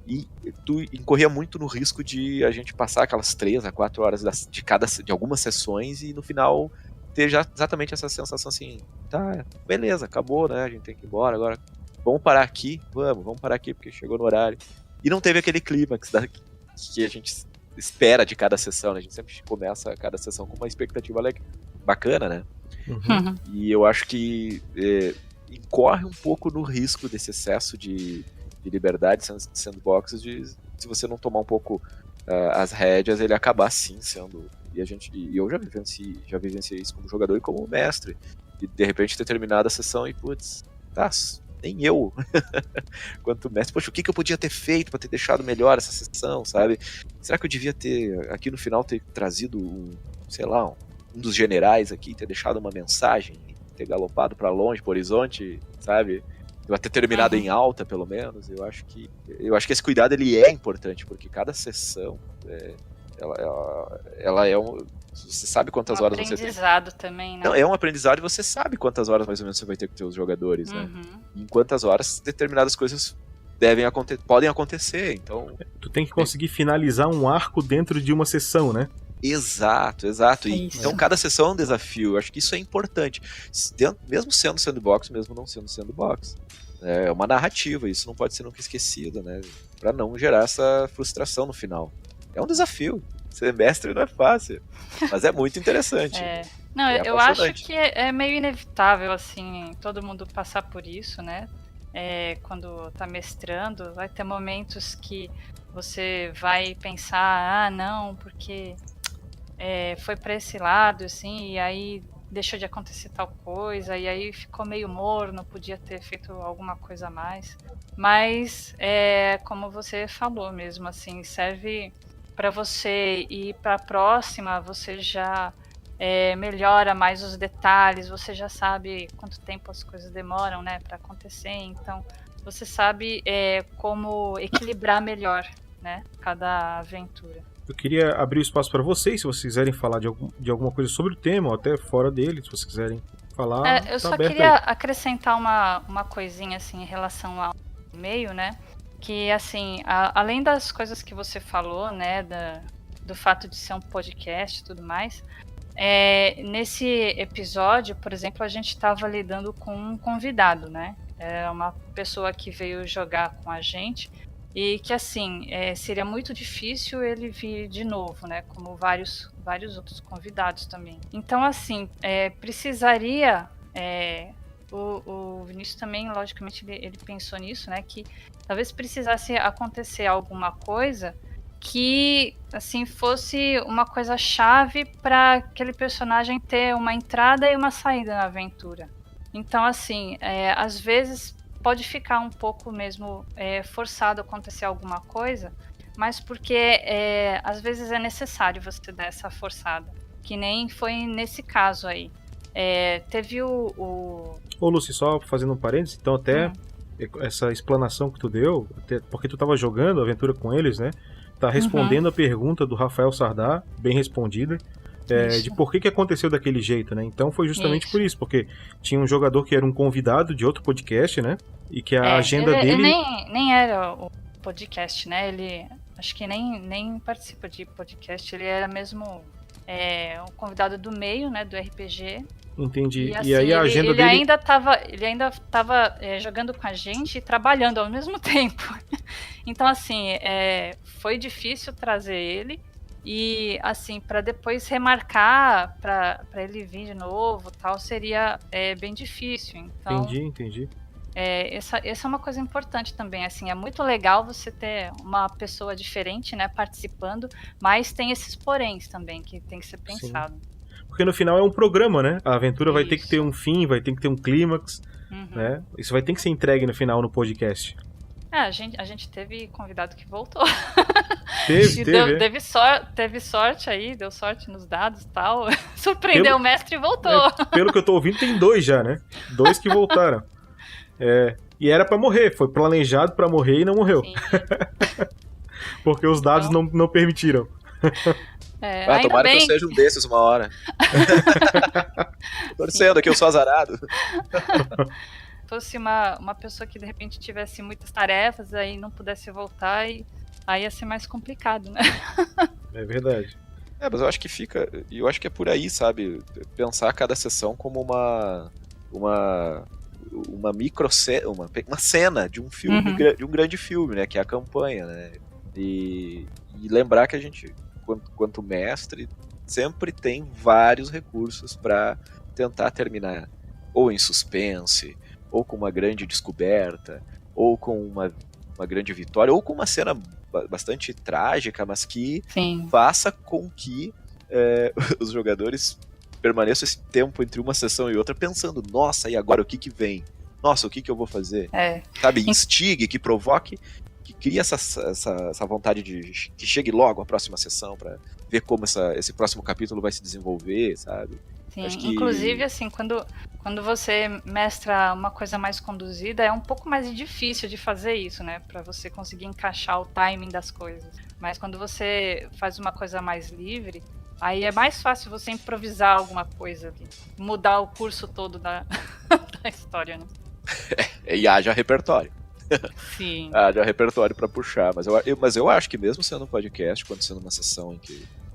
E tu incorria muito no risco de a gente passar aquelas 3 a 4 horas de algumas sessões e, no final, ter já exatamente essa sensação assim, tá, beleza, acabou, né? A gente tem que ir embora, agora vamos parar aqui, vamos parar aqui porque chegou no horário. E não teve aquele clímax que a gente espera de cada sessão, né? A gente sempre começa cada sessão com uma expectativa bacana, né? E eu acho que incorre um pouco no risco desse excesso de liberdade sandboxes, se você não tomar um pouco as rédeas, ele acabar sim sendo... E eu já vivenciei isso como jogador e como mestre. E de repente ter terminado a sessão e, putz, nem eu, quanto mestre, poxa, o que eu podia ter feito pra ter deixado melhor essa sessão, sabe? Será que eu devia ter, aqui no final, ter trazido um dos generais aqui, ter deixado uma mensagem, ter galopado pra longe, pro horizonte, sabe? Eu ter terminado em alta, pelo menos. Eu acho que esse cuidado, ele é importante, porque cada sessão, ela é um... Você sabe quantas horas você tem. Aprendizado também, né? Não, é um aprendizado e você sabe quantas horas mais ou menos você vai ter com os seus jogadores, né? E em quantas horas determinadas coisas podem acontecer, então... Tu tem que conseguir finalizar um arco dentro de uma sessão, né? Exato. Então cada sessão é um desafio. Eu acho que isso é importante. Mesmo sendo sandbox, mesmo não sendo sandbox. É uma narrativa, isso não pode ser nunca esquecido, né? Pra não gerar essa frustração no final. É um desafio. Ser mestre não é fácil, mas é muito interessante. Não, eu acho que é meio inevitável, assim, todo mundo passar por isso, né? quando tá mestrando, vai ter momentos que você vai pensar, não, porque foi para esse lado, assim, e aí deixou de acontecer tal coisa, e aí ficou meio morno, podia ter feito alguma coisa a mais. Mas, como você falou mesmo, assim, serve para você ir para a próxima, você já melhora mais os detalhes, você já sabe quanto tempo as coisas demoram, né, para acontecer, então você sabe como equilibrar melhor, né, cada aventura. Eu queria abrir o espaço para vocês, se vocês quiserem falar de alguma coisa sobre o tema, ou até fora dele, se vocês quiserem falar. Eu só queria acrescentar uma coisinha assim em relação ao e-mail, né? Que assim, além das coisas que você falou, né, do fato de ser um podcast e tudo mais, nesse episódio, por exemplo, a gente estava lidando com um convidado, né? É uma pessoa que veio jogar com a gente. E que, assim, seria muito difícil ele vir de novo, né? Como vários outros convidados também. Então, assim, precisaria... o Vinícius também, logicamente, ele pensou nisso, né? Que talvez precisasse acontecer alguma coisa que, assim, fosse uma coisa chave para aquele personagem ter uma entrada e uma saída na aventura. Então, assim, às vezes... pode ficar um pouco mesmo forçado acontecer alguma coisa, mas porque às vezes é necessário você dar essa forçada, que nem foi nesse caso aí. Teve Ô Lucy, só fazendo um parênteses, então até essa explanação que tu deu, porque tu tava jogando a aventura com eles, né? Tá respondendo a pergunta do Rafael Sardá, bem respondida, de por que aconteceu daquele jeito, né? Então foi justamente por isso, porque tinha um jogador que era um convidado de outro podcast, né? E que a agenda dele... Ele nem era o podcast, né? Ele acho que nem participa de podcast, ele era mesmo um convidado do meio, né? Do RPG. Entendi. E, assim, aí a agenda dele... Ele ainda tava jogando com a gente e trabalhando ao mesmo tempo. Então, assim, foi difícil trazer ele. E, assim, para depois remarcar, para ele vir de novo, tal, seria bem difícil. Então, Entendi. Essa é uma coisa importante também, assim, é muito legal você ter uma pessoa diferente, né, participando, mas tem esses poréns também que tem que ser pensado. Sim. Porque no final é um programa, né? A aventura vai ter que ter um fim, vai ter que ter um clímax, né? Isso vai ter que ser entregue no final no podcast. A gente teve convidado que voltou. Teve sorte aí, deu sorte nos dados e tal. Surpreendeu o mestre e voltou. Pelo que eu tô ouvindo, tem 2 já, né? 2 que voltaram. E era pra morrer, foi planejado pra morrer e não morreu. Porque os dados não permitiram. Tomara que eu seja um desses uma hora. Torcendo que eu sou azarado. Fosse uma pessoa que de repente tivesse muitas tarefas, aí não pudesse voltar, aí ia ser mais complicado, né? É verdade. Mas eu acho que eu acho que é por aí, sabe? Pensar cada sessão como uma cena de um filme, de um grande filme, né? Que é a campanha, né? E lembrar que a gente, quanto mestre, sempre tem vários recursos para tentar terminar ou em suspense, ou com uma grande descoberta, ou com uma grande vitória, ou com uma cena bastante trágica, mas que faça com que os jogadores permaneçam esse tempo entre uma sessão e outra pensando, nossa, e agora o que vem? Nossa, o que eu vou fazer? Sabe, instigue, que provoque, que crie essa vontade de que chegue logo a próxima sessão para ver como esse próximo capítulo vai se desenvolver, sabe? Sim, inclusive, assim, quando você mestra uma coisa mais conduzida, é um pouco mais difícil de fazer isso, né? Pra você conseguir encaixar o timing das coisas. Mas quando você faz uma coisa mais livre, aí é mais fácil você improvisar alguma coisa ali. Mudar o curso todo da história, né? E haja repertório. Sim. Haja repertório pra puxar. Mas eu acho que mesmo sendo um podcast, quando sendo uma sessão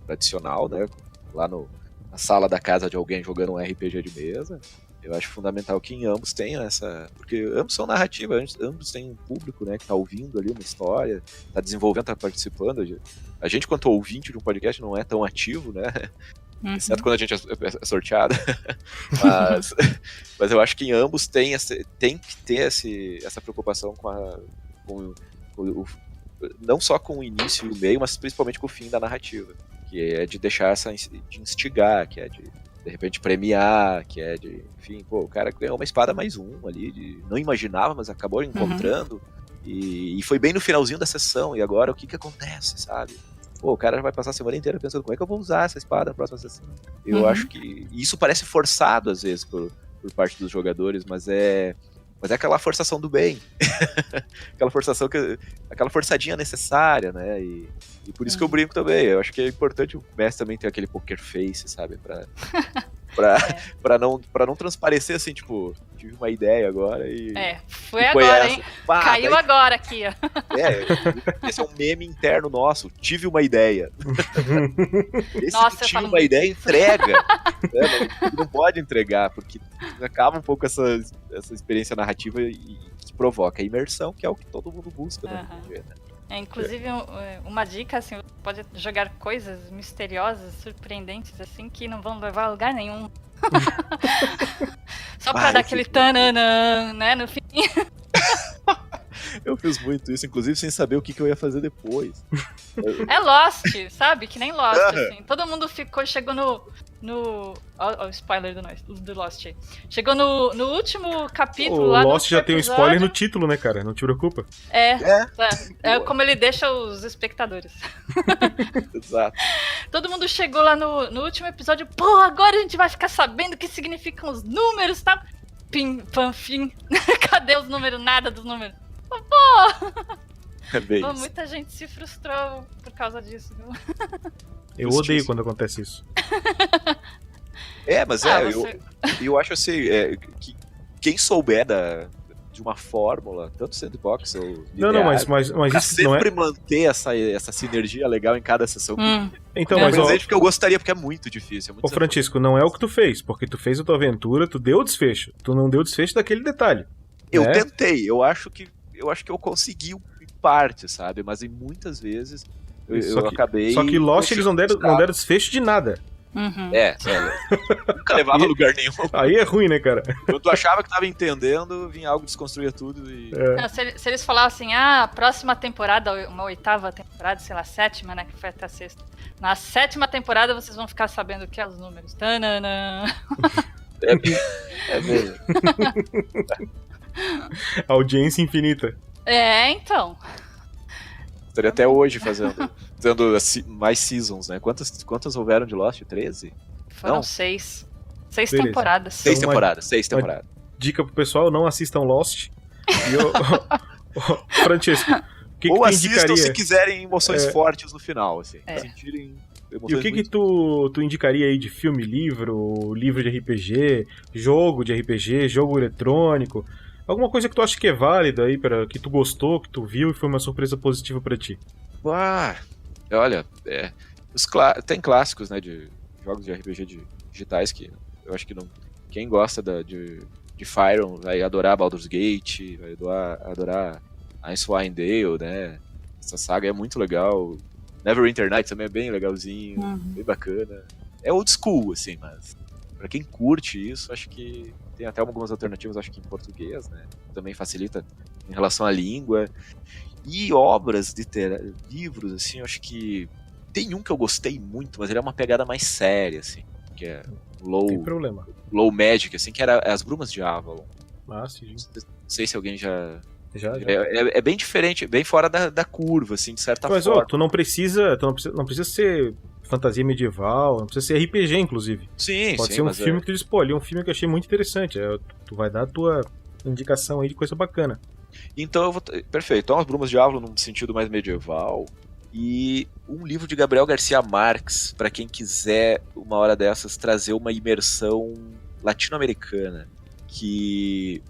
tradicional, né? Lá na sala da casa de alguém jogando um RPG de mesa, eu acho fundamental que em ambos tenham porque ambos são narrativas, ambos têm um público, né, que tá ouvindo ali uma história, tá desenvolvendo, tá participando. A gente, quanto ouvinte de um podcast, não é tão ativo, né? exceto quando a gente é sorteado. Mas eu acho que em ambos tem que ter essa preocupação não só com o início e o meio, mas principalmente com o fim da narrativa, que é de deixar de instigar, que é de repente premiar, que é de, enfim, o cara ganhou uma espada mais um ali, não imaginava, mas acabou encontrando, e foi bem no finalzinho da sessão, e agora o que acontece, sabe? O cara já vai passar a semana inteira pensando como é que eu vou usar essa espada na próxima sessão. Eu acho que isso parece forçado às vezes por parte dos jogadores, mas é aquela forçação do bem. aquela forçadinha necessária, né? E por isso que eu brinco também. Eu acho que é importante o mestre também ter aquele poker face, sabe? Pra não transparecer assim, tipo, tive uma ideia agora e... foi agora, hein? Caiu agora aqui, ó. Esse é um meme interno nosso. Tive uma ideia. Nossa, tive uma ideia, entrega. Não pode entregar, porque acaba um pouco essa experiência narrativa que provoca a imersão, que é o que todo mundo busca, né? Inclusive, uma dica, assim, pode jogar coisas misteriosas, surpreendentes, assim, que não vão levar a lugar nenhum. Só pra dar aquele tananã, né, no fim. Eu fiz muito isso, inclusive sem saber o que eu ia fazer depois. É Lost, sabe? Que nem Lost, assim. Todo mundo chegou no o spoiler do Lost. Chegou no último capítulo lá. O Lost já tem um spoiler no título, né, cara? Não te preocupa. É como ele deixa os espectadores. Exato. Todo mundo chegou lá no último episódio. Pô, agora a gente vai ficar sabendo o que significam os números, tá? Pim, pam, fim. Cadê os números? Nada dos números. Pô! Muita gente se frustrou por causa disso, viu? Eu odeio quando acontece isso. Mas eu acho assim, que quem souber de uma fórmula, tanto sandbox ou linear, mas isso sempre não é... manter essa sinergia legal em cada sessão. Então, mas que eu gostaria, porque é muito difícil. Francisco, não é o que tu fez, porque tu fez a tua aventura, tu deu o desfecho. Tu não deu o desfecho daquele detalhe. Eu tentei, eu acho que eu consegui em parte, sabe? Mas em muitas vezes eu acabei... Só que Lost eles não deram desfecho de nada. Nunca levava a lugar nenhum. Aí é ruim, né, cara? Quando tu achava que tava entendendo, vinha algo desconstruir tudo e... Não, se eles falassem, próxima temporada, uma 8ª temporada, sei lá, 7ª, né, que foi até a 6ª. Na 7ª temporada vocês vão ficar sabendo o que é os números. Tananã. É mesmo. Audiência infinita. Então. Estaria até hoje fazendo mais seasons, né? Quantas houveram de Lost? 13? Foram 6. 6 temporadas. 6 temporadas. Dica pro pessoal, não assistam Lost. E Francesco, o que tu assistam se quiserem emoções fortes no final, assim. Sentirem e o que tu indicaria aí de filme, livro de RPG, jogo de RPG, jogo eletrônico? Alguma coisa que tu acha que é válida aí, que tu gostou, que tu viu e foi uma surpresa positiva pra ti? Olha, tem clássicos, né, de jogos de RPG digitais que eu acho que quem gosta de Fyron vai adorar Baldur's Gate, vai adorar Icewind Dale, né? Essa saga é muito legal. Neverwinter Nights também é bem legalzinho, bem bacana. É old school, assim, mas pra quem curte isso, acho que tem até algumas alternativas, acho que em português, né? Também facilita em relação à língua. E obras, livros, assim, eu acho que tem um que eu gostei muito, mas ele é uma pegada mais séria, assim, que é Low Magic, assim, que era As Brumas de Avalon. Sim. Não sei se alguém já... É bem diferente, bem fora da curva, assim, de certa forma. Mas, tu não precisa ser fantasia medieval, não precisa ser RPG, inclusive. Sim, Pode ser um filme que tu diz, ali é um filme que eu achei muito interessante. Tu vai dar a tua indicação aí de coisa bacana. Então, perfeito. Então, As Brumas de Avalon num sentido mais medieval. E um livro de Gabriel Garcia Marques, para quem quiser, uma hora dessas, trazer uma imersão latino-americana, que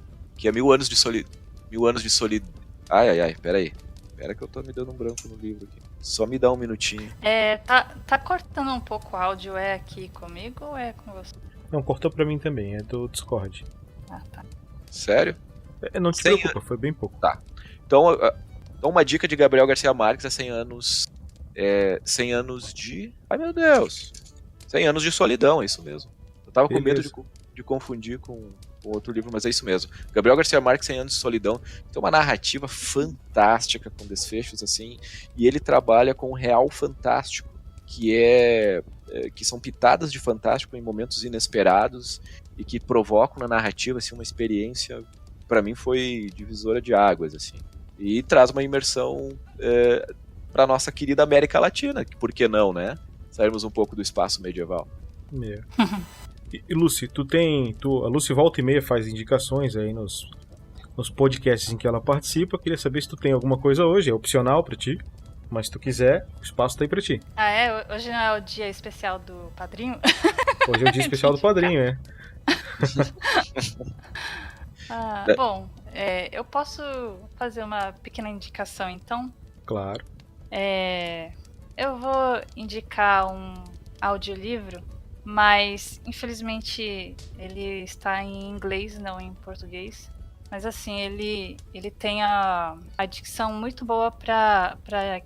é 1000 anos de solidão. Ai, peraí. Pera que eu tô me dando um branco no livro aqui. Só me dá um minutinho. Tá cortando um pouco o áudio, é aqui comigo ou é com você? Não, cortou pra mim também, é do Discord. Tá. Sério? Não te preocupa, foi bem pouco. Tá. Então uma dica de Gabriel Garcia Marques é 100 anos... 100 anos de... Ai, meu Deus! 100 Anos de Solidão, é isso mesmo. Eu tava com Beleza. medo de confundir com outro livro, mas é isso mesmo. Gabriel Garcia Marques, 100 Anos de Solidão, tem uma narrativa fantástica, com desfechos assim, e ele trabalha com o real fantástico, que são pitadas de fantástico em momentos inesperados e que provocam na narrativa assim, uma experiência, pra mim foi divisora de águas, assim. E traz uma imersão pra nossa querida América Latina, que por que não, né? Sairmos um pouco do espaço medieval. E Lucy, a Lucy volta e meia faz indicações aí nos podcasts em que ela participa. Eu queria saber se tu tem alguma coisa hoje, é opcional pra ti, mas se tu quiser, o espaço tá aí pra ti. Ah, é? Hoje não é o dia especial do padrinho? Hoje é o dia especial do padrinho, né? Bom, eu posso fazer uma pequena indicação, então? Claro. Eu vou indicar um audiolivro, mas infelizmente ele está em inglês, não em português. Mas assim, ele tem a dicção muito boa para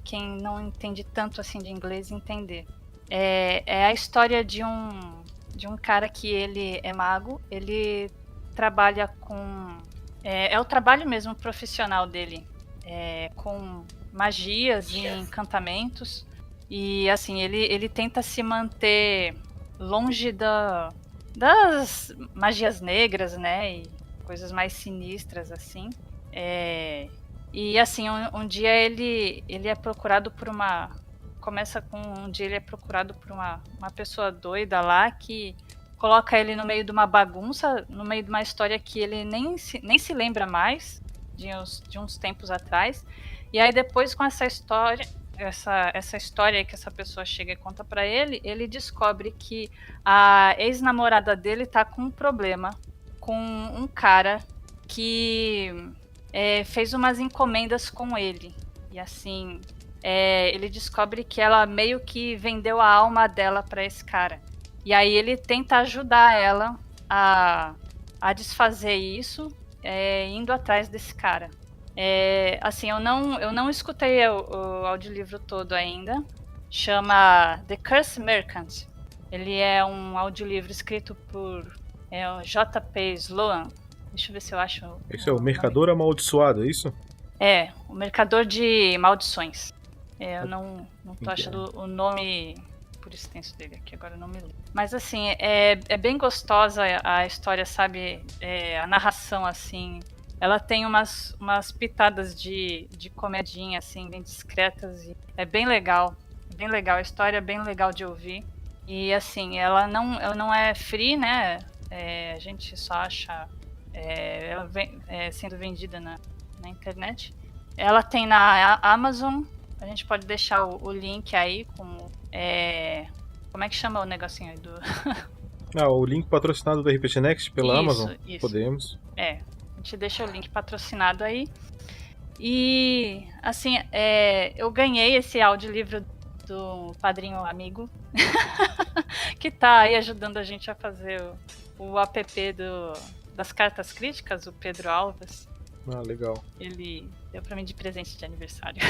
quem não entende tanto assim de inglês entender. É a história de um cara que ele é mago, ele trabalha com... É o trabalho mesmo profissional dele, com magias e encantamentos. E assim, ele tenta se manter longe das magias negras, né? E coisas mais sinistras, assim. E assim, um dia ele é procurado por uma... Começa com um dia ele é procurado por uma pessoa doida lá que coloca ele no meio de uma bagunça, no meio de uma história que ele nem se lembra mais, de uns tempos atrás. E aí depois com essa história que essa pessoa chega e conta pra ele, ele descobre que a ex-namorada dele tá com um problema com um cara que fez umas encomendas com ele. E assim, ele descobre que ela meio que vendeu a alma dela pra esse cara. E aí ele tenta ajudar ela a desfazer isso, indo atrás desse cara. Assim, eu não escutei o audiolivro todo ainda. Chama The Curse Merchant. Ele é um audiolivro escrito por o J.P. Sloan. Deixa eu ver se eu acho... Esse é o Mercador Amaldiçoado, é isso? O Mercador de Maldições. Eu não tô achando o nome por extenso dele aqui, agora eu não me lembro. Mas assim, é bem gostosa a história, sabe? A narração, assim... Ela tem umas pitadas de comedinha, assim, bem discretas. E é bem legal. Bem legal. A história é bem legal de ouvir. E assim, ela não é free, né? A gente só acha ela sendo vendida na internet. Ela tem na Amazon. A gente pode deixar o link aí com... como é que chama o negocinho aí do... o link patrocinado do RPG Next pela Amazon? Isso. Podemos. A gente deixa o link patrocinado aí. E, assim, eu ganhei esse audiolivro do padrinho amigo, que tá aí ajudando a gente a fazer o app das cartas críticas, o Pedro Alves. Legal. Ele deu pra mim de presente de aniversário.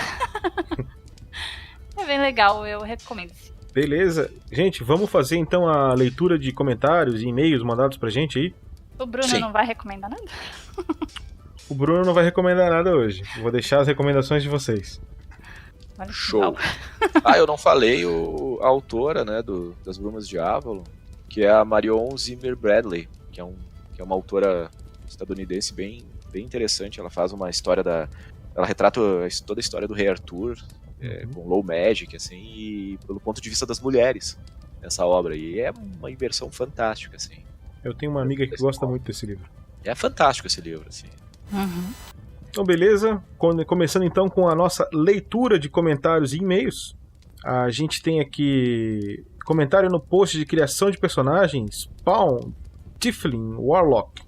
É bem legal, eu recomendo. Beleza. Gente, vamos fazer então a leitura de comentários e e-mails mandados pra gente aí? O Bruno Sim. não vai recomendar nada? O Bruno não vai recomendar nada hoje. Vou deixar as recomendações de vocês. Show. Eu não falei a autora, né, das Brumas de Avalon, que é a Marion Zimmer Bradley, que é uma autora estadunidense bem interessante. Ela faz uma história ela retrata toda a história do Rei Arthur, com low magic, assim, e pelo ponto de vista das mulheres nessa obra. E é uma inversão fantástica, assim. Eu tenho uma amiga que gosta muito desse livro. É fantástico esse livro, assim. Uhum. Então, beleza. Começando então com a nossa leitura de comentários e e-mails. A gente tem aqui comentário no post de criação de personagens Spawn Tiflin Warlock,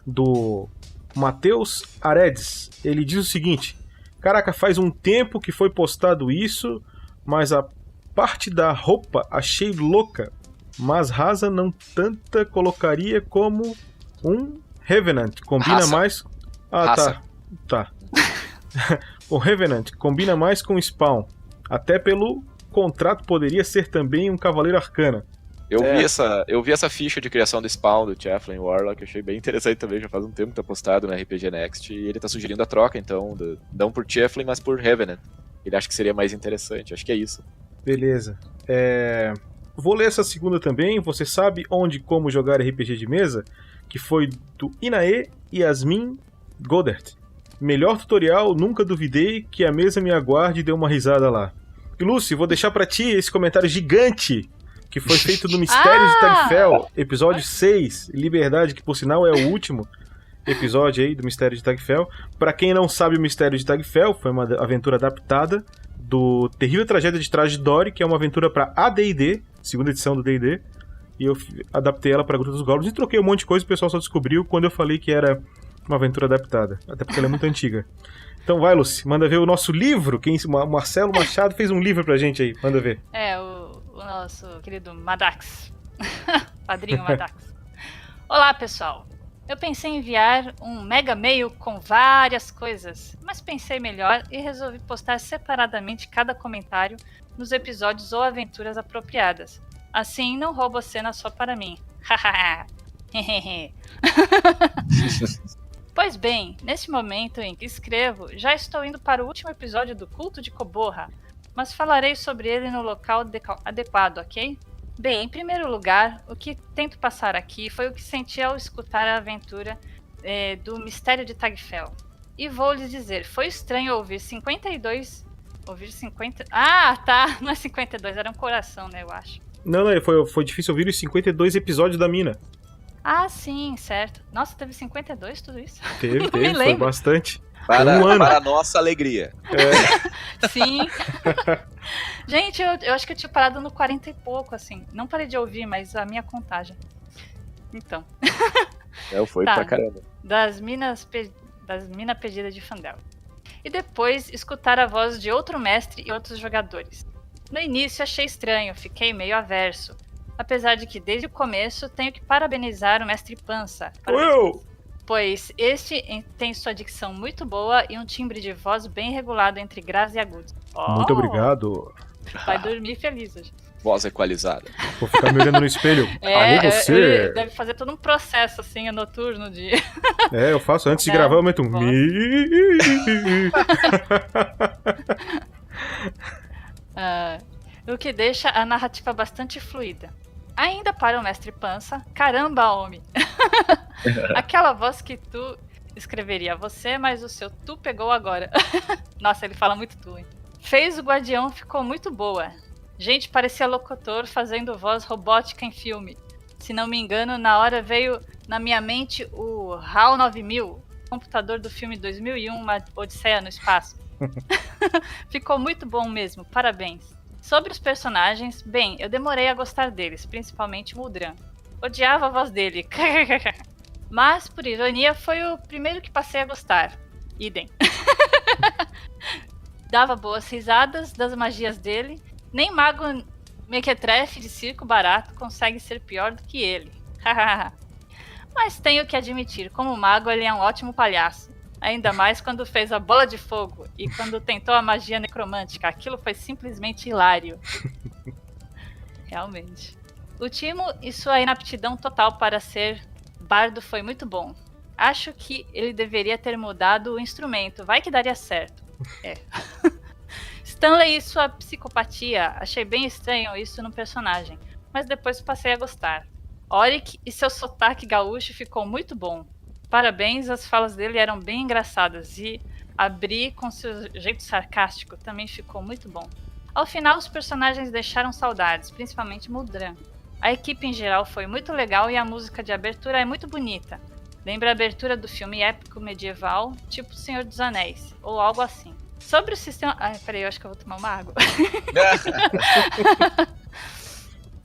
do Matheus Aredes. Ele diz o seguinte: caraca, faz um tempo que foi postado isso, mas a parte da roupa achei louca, mas Rasa não tanta colocaria como um Revenant. Combina Raça. mais... Raça. Tá. O Revenant combina mais com Spawn. Até pelo contrato poderia ser também um Cavaleiro Arcana. Eu vi essa ficha de criação do Spawn do Chafflin Warlock, achei bem interessante também, já faz um tempo que tá postado no RPG Next, e ele tá sugerindo a troca, então, não por Chafflin, mas por Revenant. Ele acha que seria mais interessante, acho que é isso. Beleza. Vou ler essa segunda também. Você sabe onde e como jogar RPG de mesa? Que foi do Inae Yasmin Godert. Melhor tutorial, nunca duvidei que a mesa me aguarde e deu uma risada lá. E Lucy, vou deixar pra ti esse comentário gigante que foi feito no Mistério de Tagfell, episódio 6, Liberdade, que por sinal é o último episódio aí do Mistério de Tagfell. Pra quem não sabe, o Mistério de Tagfell foi uma aventura adaptada do Terrível Tragédia de Tragedore, que é uma aventura pra AD&D, segunda edição do D&D, e eu adaptei ela pra Gruta dos Goblins e troquei um monte de coisa, o pessoal só descobriu quando eu falei que era uma aventura adaptada, até porque ela é muito antiga. Então vai, Lucy, manda ver o nosso livro, o Marcelo Machado fez um livro pra gente aí, manda ver. O nosso querido Madax, padrinho Madax. Olá, pessoal. Eu pensei em enviar um mega mail com várias coisas, mas pensei melhor e resolvi postar separadamente cada comentário nos episódios ou aventuras apropriadas. Assim, não roubo a cena só para mim. Hahaha. Pois bem, nesse momento em que escrevo, já estou indo para o último episódio do Culto de Coborra, mas falarei sobre ele no local adequado, ok? Bem, em primeiro lugar, o que tento passar aqui foi o que senti ao escutar a aventura do Mistério de Tagfell. E vou lhes dizer, foi estranho ouvir 52... Ouvir 50... Ah, tá! Não é 52, era um coração, né, eu acho. Não, foi difícil ouvir os 52 episódios da mina. Ah, sim, certo. Nossa, teve 52 tudo isso? Teve, foi bastante. Para a nossa alegria. Sim. Gente, eu acho que eu tinha parado no 40 e pouco, assim. Não parei de ouvir, mas a minha contagem. Então. Foi pra caramba. Das minas pedidas de Fandel. E depois escutar a voz de outro mestre e outros jogadores. No início achei estranho, fiquei meio averso. Apesar de que desde o começo tenho que parabenizar o mestre Pança. Pois este tem sua dicção muito boa e um timbre de voz bem regulado entre graves e agudos. Muito obrigado. Vai dormir feliz hoje. Voz equalizada. Vou ficar me olhando no espelho. Aí você... Deve fazer todo um processo assim, noturno de... Eu faço antes de gravar, eu meto um... o que deixa a narrativa bastante fluida. Ainda para o mestre Pança, caramba, homem! Aquela voz que tu escreveria você, mas o seu tu pegou agora. Nossa, ele fala muito tu, hein? Fez o Guardião, ficou muito boa. Gente, parecia locutor fazendo voz robótica em filme. Se não me engano, na hora veio na minha mente o HAL 9000, computador do filme 2001, Uma Odisseia no Espaço. Ficou muito bom mesmo, parabéns. Sobre os personagens, bem, eu demorei a gostar deles, principalmente Muldran. Odiava a voz dele. Mas, por ironia, foi o primeiro que passei a gostar. Idem. Dava boas risadas das magias dele. Nem mago mequetrefe de circo barato consegue ser pior do que ele. Mas tenho que admitir, como mago ele é um ótimo palhaço. Ainda mais quando fez a bola de fogo e quando tentou a magia necromântica. Aquilo foi simplesmente hilário. Realmente. O Timo e sua inaptidão total para ser bardo foi muito bom. Acho que ele deveria ter mudado o instrumento. Vai que daria certo. Stanley e sua psicopatia. Achei bem estranho isso no personagem. Mas depois passei a gostar. Oric e seu sotaque gaúcho ficou muito bom. Parabéns, as falas dele eram bem engraçadas e Abri com seu jeito sarcástico também ficou muito bom. Ao final, os personagens deixaram saudades, principalmente Muldran. A equipe em geral foi muito legal e a música de abertura é muito bonita. Lembra a abertura do filme épico medieval, tipo Senhor dos Anéis, ou algo assim. Sobre o sistema... Ai, peraí, eu acho que eu vou tomar uma água.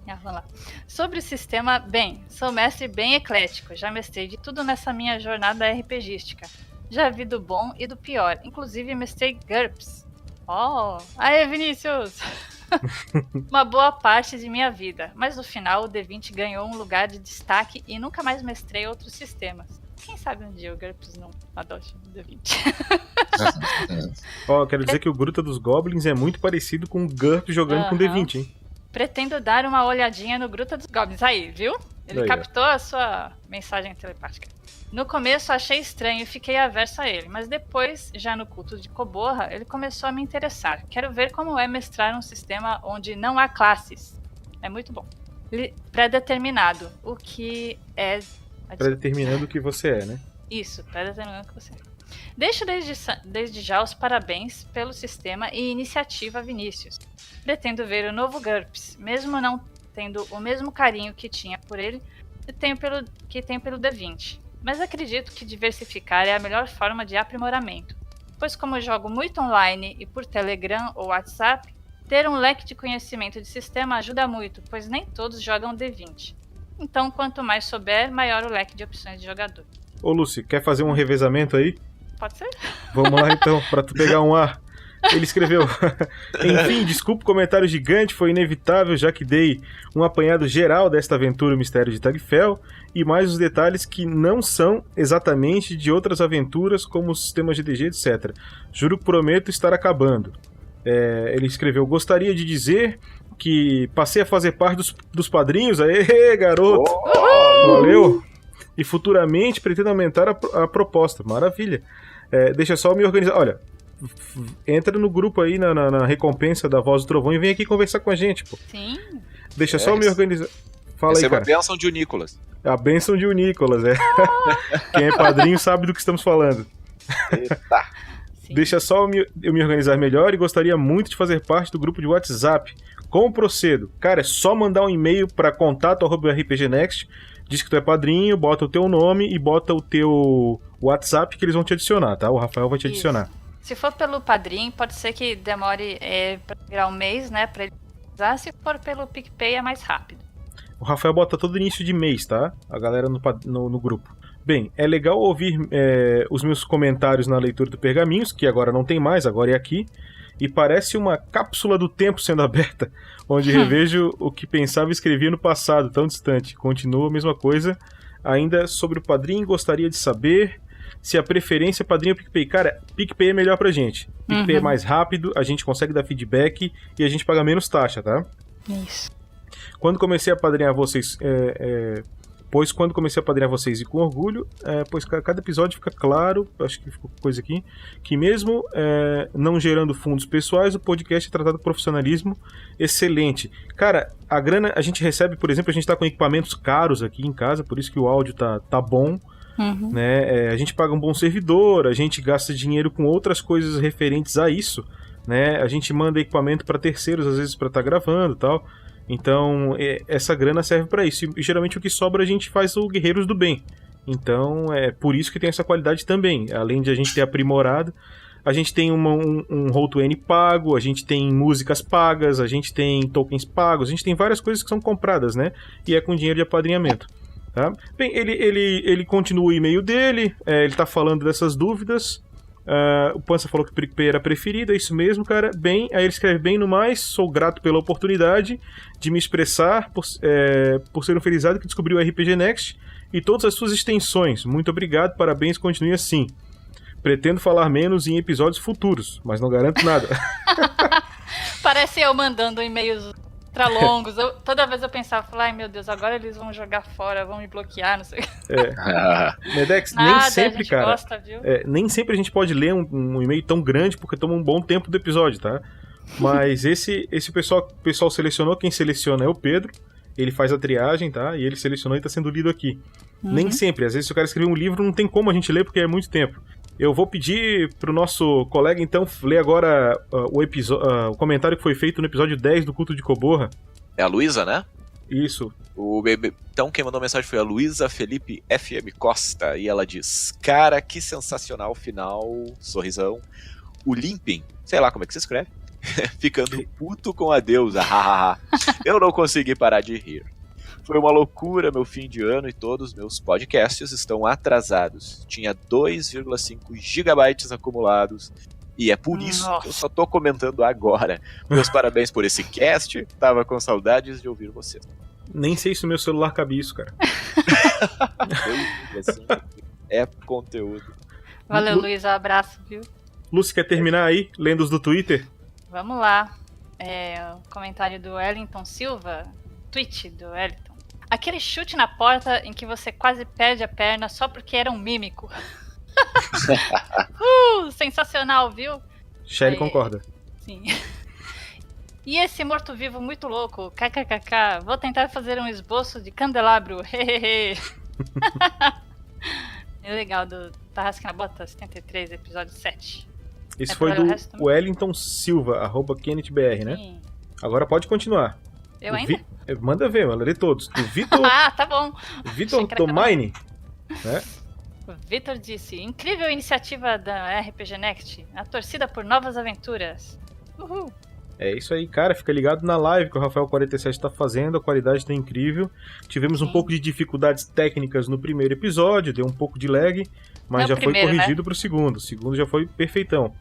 Vamos lá. Sobre o sistema, bem, sou mestre bem eclético, já mestrei de tudo nessa minha jornada RPGística. Já vi do bom e do pior, inclusive mestrei GURPS. Oh, aê Vinícius! Uma boa parte de minha vida, mas no final o D20 ganhou um lugar de destaque e nunca mais mestrei outros sistemas. Quem sabe um dia o GURPS não adote o D20. Quero dizer que o Gruta dos Goblins é muito parecido com o GURPS jogando com D20, hein? Pretendo dar uma olhadinha no Gruta dos Goblins. Aí, viu? Ele Aí, captou a sua mensagem telepática. No começo achei estranho e fiquei averso a ele, mas depois, já no culto de Koborra, ele começou a me interessar. Quero ver como é mestrar um sistema onde não há classes. É muito bom. Pré-determinado, o que é... Pré-determinando o que você é, né? Isso, pré-determinando o que você é. Deixo desde já os parabéns pelo sistema e iniciativa, Vinícius. Pretendo ver o novo GURPS, mesmo não tendo o mesmo carinho que tinha por ele que tenho pelo D20. Mas acredito que diversificar é a melhor forma de aprimoramento, pois como jogo muito online e por Telegram ou WhatsApp, ter um leque de conhecimento de sistema ajuda muito, pois nem todos jogam D20. Então, quanto mais souber, maior o leque de opções de jogador. Ô, Lucy, quer fazer um revezamento aí? Pode ser? Vamos lá então, pra tu pegar um ar. Ele escreveu: enfim, desculpa o comentário gigante, foi inevitável, já que dei um apanhado geral desta aventura Mistério de Tagfell e mais os detalhes que não são exatamente de outras aventuras, como o sistema GDG, etc. Juro que prometo estar acabando. Ele escreveu: gostaria de dizer que passei a fazer parte dos padrinhos. Aê, garoto! Valeu! E futuramente pretendo aumentar a proposta. Maravilha! Deixa só me organizar. Olha, entra no grupo aí na recompensa da Voz do Trovão e vem aqui conversar com a gente, pô. Sim. Deixa só me organizar. Fala aí, cara. Essa é a bênção de Nicolas. A bênção de Nicolas, Quem é padrinho sabe do que estamos falando. Eita. Sim. Deixa só eu me organizar melhor e gostaria muito de fazer parte do grupo de WhatsApp. Como procedo? Cara, é só mandar um e-mail para contato@rpgnext, diz que tu é padrinho, bota o teu nome e bota o teu WhatsApp que eles vão te adicionar, tá? O Rafael vai te adicionar. Se for pelo padrinho, pode ser que demore pra virar um mês, né? Pra ele usar. Se for pelo PicPay, é mais rápido. O Rafael bota todo início de mês, tá? A galera no grupo. Bem, é legal ouvir os meus comentários na leitura do Pergaminhos, que agora não tem mais, agora é aqui. E parece uma cápsula do tempo sendo aberta, onde revejo o que pensava e escrevia no passado, tão distante. Continua a mesma coisa. Ainda sobre o padrinho, gostaria de saber se a preferência é padrinho ou PicPay. Cara, PicPay é melhor pra gente. PicPay é mais rápido, a gente consegue dar feedback e a gente paga menos taxa, tá? Isso. Quando comecei a padrinhar vocês... quando comecei a padrinhar vocês e com orgulho, pois cada episódio fica claro, acho que ficou coisa aqui, que mesmo não gerando fundos pessoais, o podcast é tratado com profissionalismo excelente. Cara, a grana a gente recebe, por exemplo, a gente tá com equipamentos caros aqui em casa, por isso que o áudio tá bom, né? A gente paga um bom servidor, a gente gasta dinheiro com outras coisas referentes a isso, né? A gente manda equipamento para terceiros, às vezes para estar gravando e tal. Então, essa grana serve para isso. E geralmente o que sobra a gente faz o Guerreiros do Bem. Então, é por isso que tem essa qualidade também. Além de a gente ter aprimorado, a gente tem um Roll20 pago, a gente tem músicas pagas, a gente tem tokens pagos, a gente tem várias coisas que são compradas, né? E é com dinheiro de apadrinhamento. Tá? Bem, ele continua o e-mail dele, ele tá falando dessas dúvidas. O Pança falou que o PicPay era preferido, é isso mesmo, cara. Bem, aí ele escreve: bem no mais, sou grato pela oportunidade de me expressar por ser um felizado que descobriu o RPG Next e todas as suas extensões. Muito obrigado, parabéns, continue assim. Pretendo falar menos em episódios futuros, mas não garanto nada. Parece eu mandando e-mails ultra longos. Toda vez eu pensava, ai meu Deus, agora eles vão jogar fora, vão me bloquear, não sei o que. Medex, Nada, nem sempre, a gente cara. gosta, viu? Nem sempre a gente pode ler um e-mail tão grande, porque toma um bom tempo do episódio, tá? Mas esse pessoal selecionou, quem seleciona é o Pedro. Ele faz a triagem, tá? E ele selecionou e tá sendo lido aqui. Nem sempre, às vezes se o cara escrever um livro, não tem como a gente ler, porque é muito tempo. Eu vou pedir pro nosso colega, então, ler agora o comentário que foi feito no episódio 10 do Culto de Koborra. É a Luísa, né? Isso. Então quem mandou mensagem foi a Luísa Felipe FM Costa. E ela diz: cara, que sensacional final, sorrisão. O Limping, sei lá como é que se escreve, ficando puto com a deusa. Eu não consegui parar de rir. Foi uma loucura meu fim de ano e todos os meus podcasts estão atrasados. Tinha 2,5 gigabytes acumulados. E é por isso que eu só tô comentando agora. Meus parabéns por esse cast. Tava com saudades de ouvir você. Nem sei se o meu celular cabe isso, cara. É conteúdo. Valeu, Luísa, abraço, viu? Lúcia, quer terminar aí, lendo os do Twitter? Vamos lá. O comentário do Wellington Silva, tweet do Wellington. Aquele chute na porta em que você quase perde a perna só porque era um mímico. Sensacional, viu? Shelly concorda. Sim. E esse morto-vivo muito louco, kkkk, vou tentar fazer um esboço de candelabro, hehehe. É legal, do Tarrasque na Bota 73, episódio 7. Esse foi do Wellington Silva, @KennethBR, né? Sim. Agora pode continuar. Eu ainda? Manda ver, eu lerei todos. Do Vitor... tá bom. Vitor Tomaini, né? O Vitor disse, incrível iniciativa da RPG Next, a torcida por novas aventuras. Uhul. É isso aí, cara. Fica ligado na live que o Rafael47 tá fazendo. A qualidade tá incrível. Tivemos um pouco de dificuldades técnicas no primeiro episódio, deu um pouco de lag, mas já foi corrigido, né? Pro segundo. O segundo já foi perfeitão.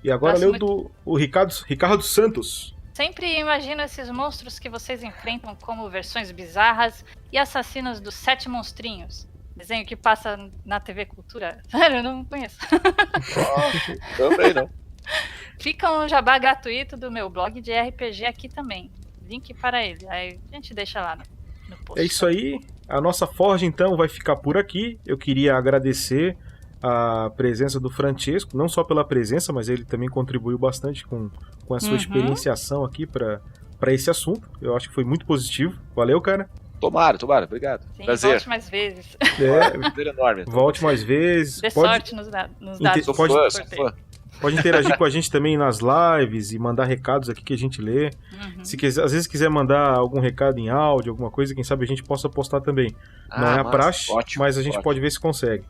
E agora leu o Ricardo Santos. Sempre imagino esses monstros que vocês enfrentam como versões bizarras e assassinos dos 7 monstrinhos. Desenho que passa na TV Cultura. Sério, eu não conheço. Também não. Fica um jabá gratuito do meu blog de RPG aqui também. Link para ele. Aí a gente deixa lá no post. É isso aí. A nossa Forge, então, vai ficar por aqui. Eu queria agradecer a presença do Francesco, não só pela presença, mas ele também contribuiu bastante com a sua experienciação aqui para esse assunto. Eu acho que foi muito positivo. Valeu, cara. Tomara, obrigado. Sim, prazer. Volte mais vezes. Prazer enorme. Volte mais vezes. Dê sorte nos dados. Sou fã. Pode interagir com a gente também nas lives e mandar recados aqui que a gente lê. Se às vezes quiser mandar algum recado em áudio, alguma coisa, quem sabe a gente possa postar também. Não é a praxe, mas a gente pode ver se consegue.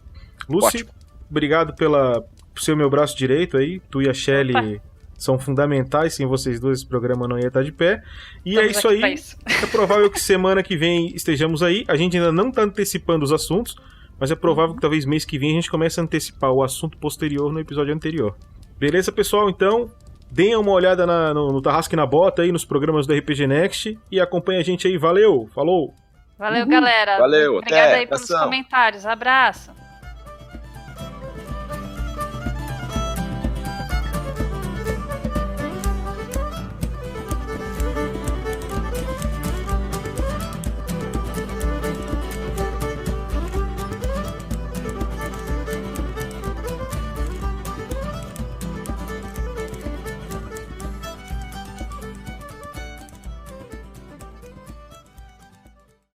Lucy, obrigado por ser o meu braço direito aí. Tu e a Shelly são fundamentais. Sem vocês dois, esse programa não ia estar de pé. E é isso aí. É provável que semana que vem estejamos aí. A gente ainda não está antecipando os assuntos, mas é provável que talvez mês que vem a gente comece a antecipar o assunto posterior no episódio anterior. Beleza, pessoal? Então, deem uma olhada no Tarrasque na Bota aí, nos programas do RPG Next e acompanhe a gente aí. Valeu! Falou! Valeu, galera. Valeu, obrigada até. Aí pelos comentários. Abraço.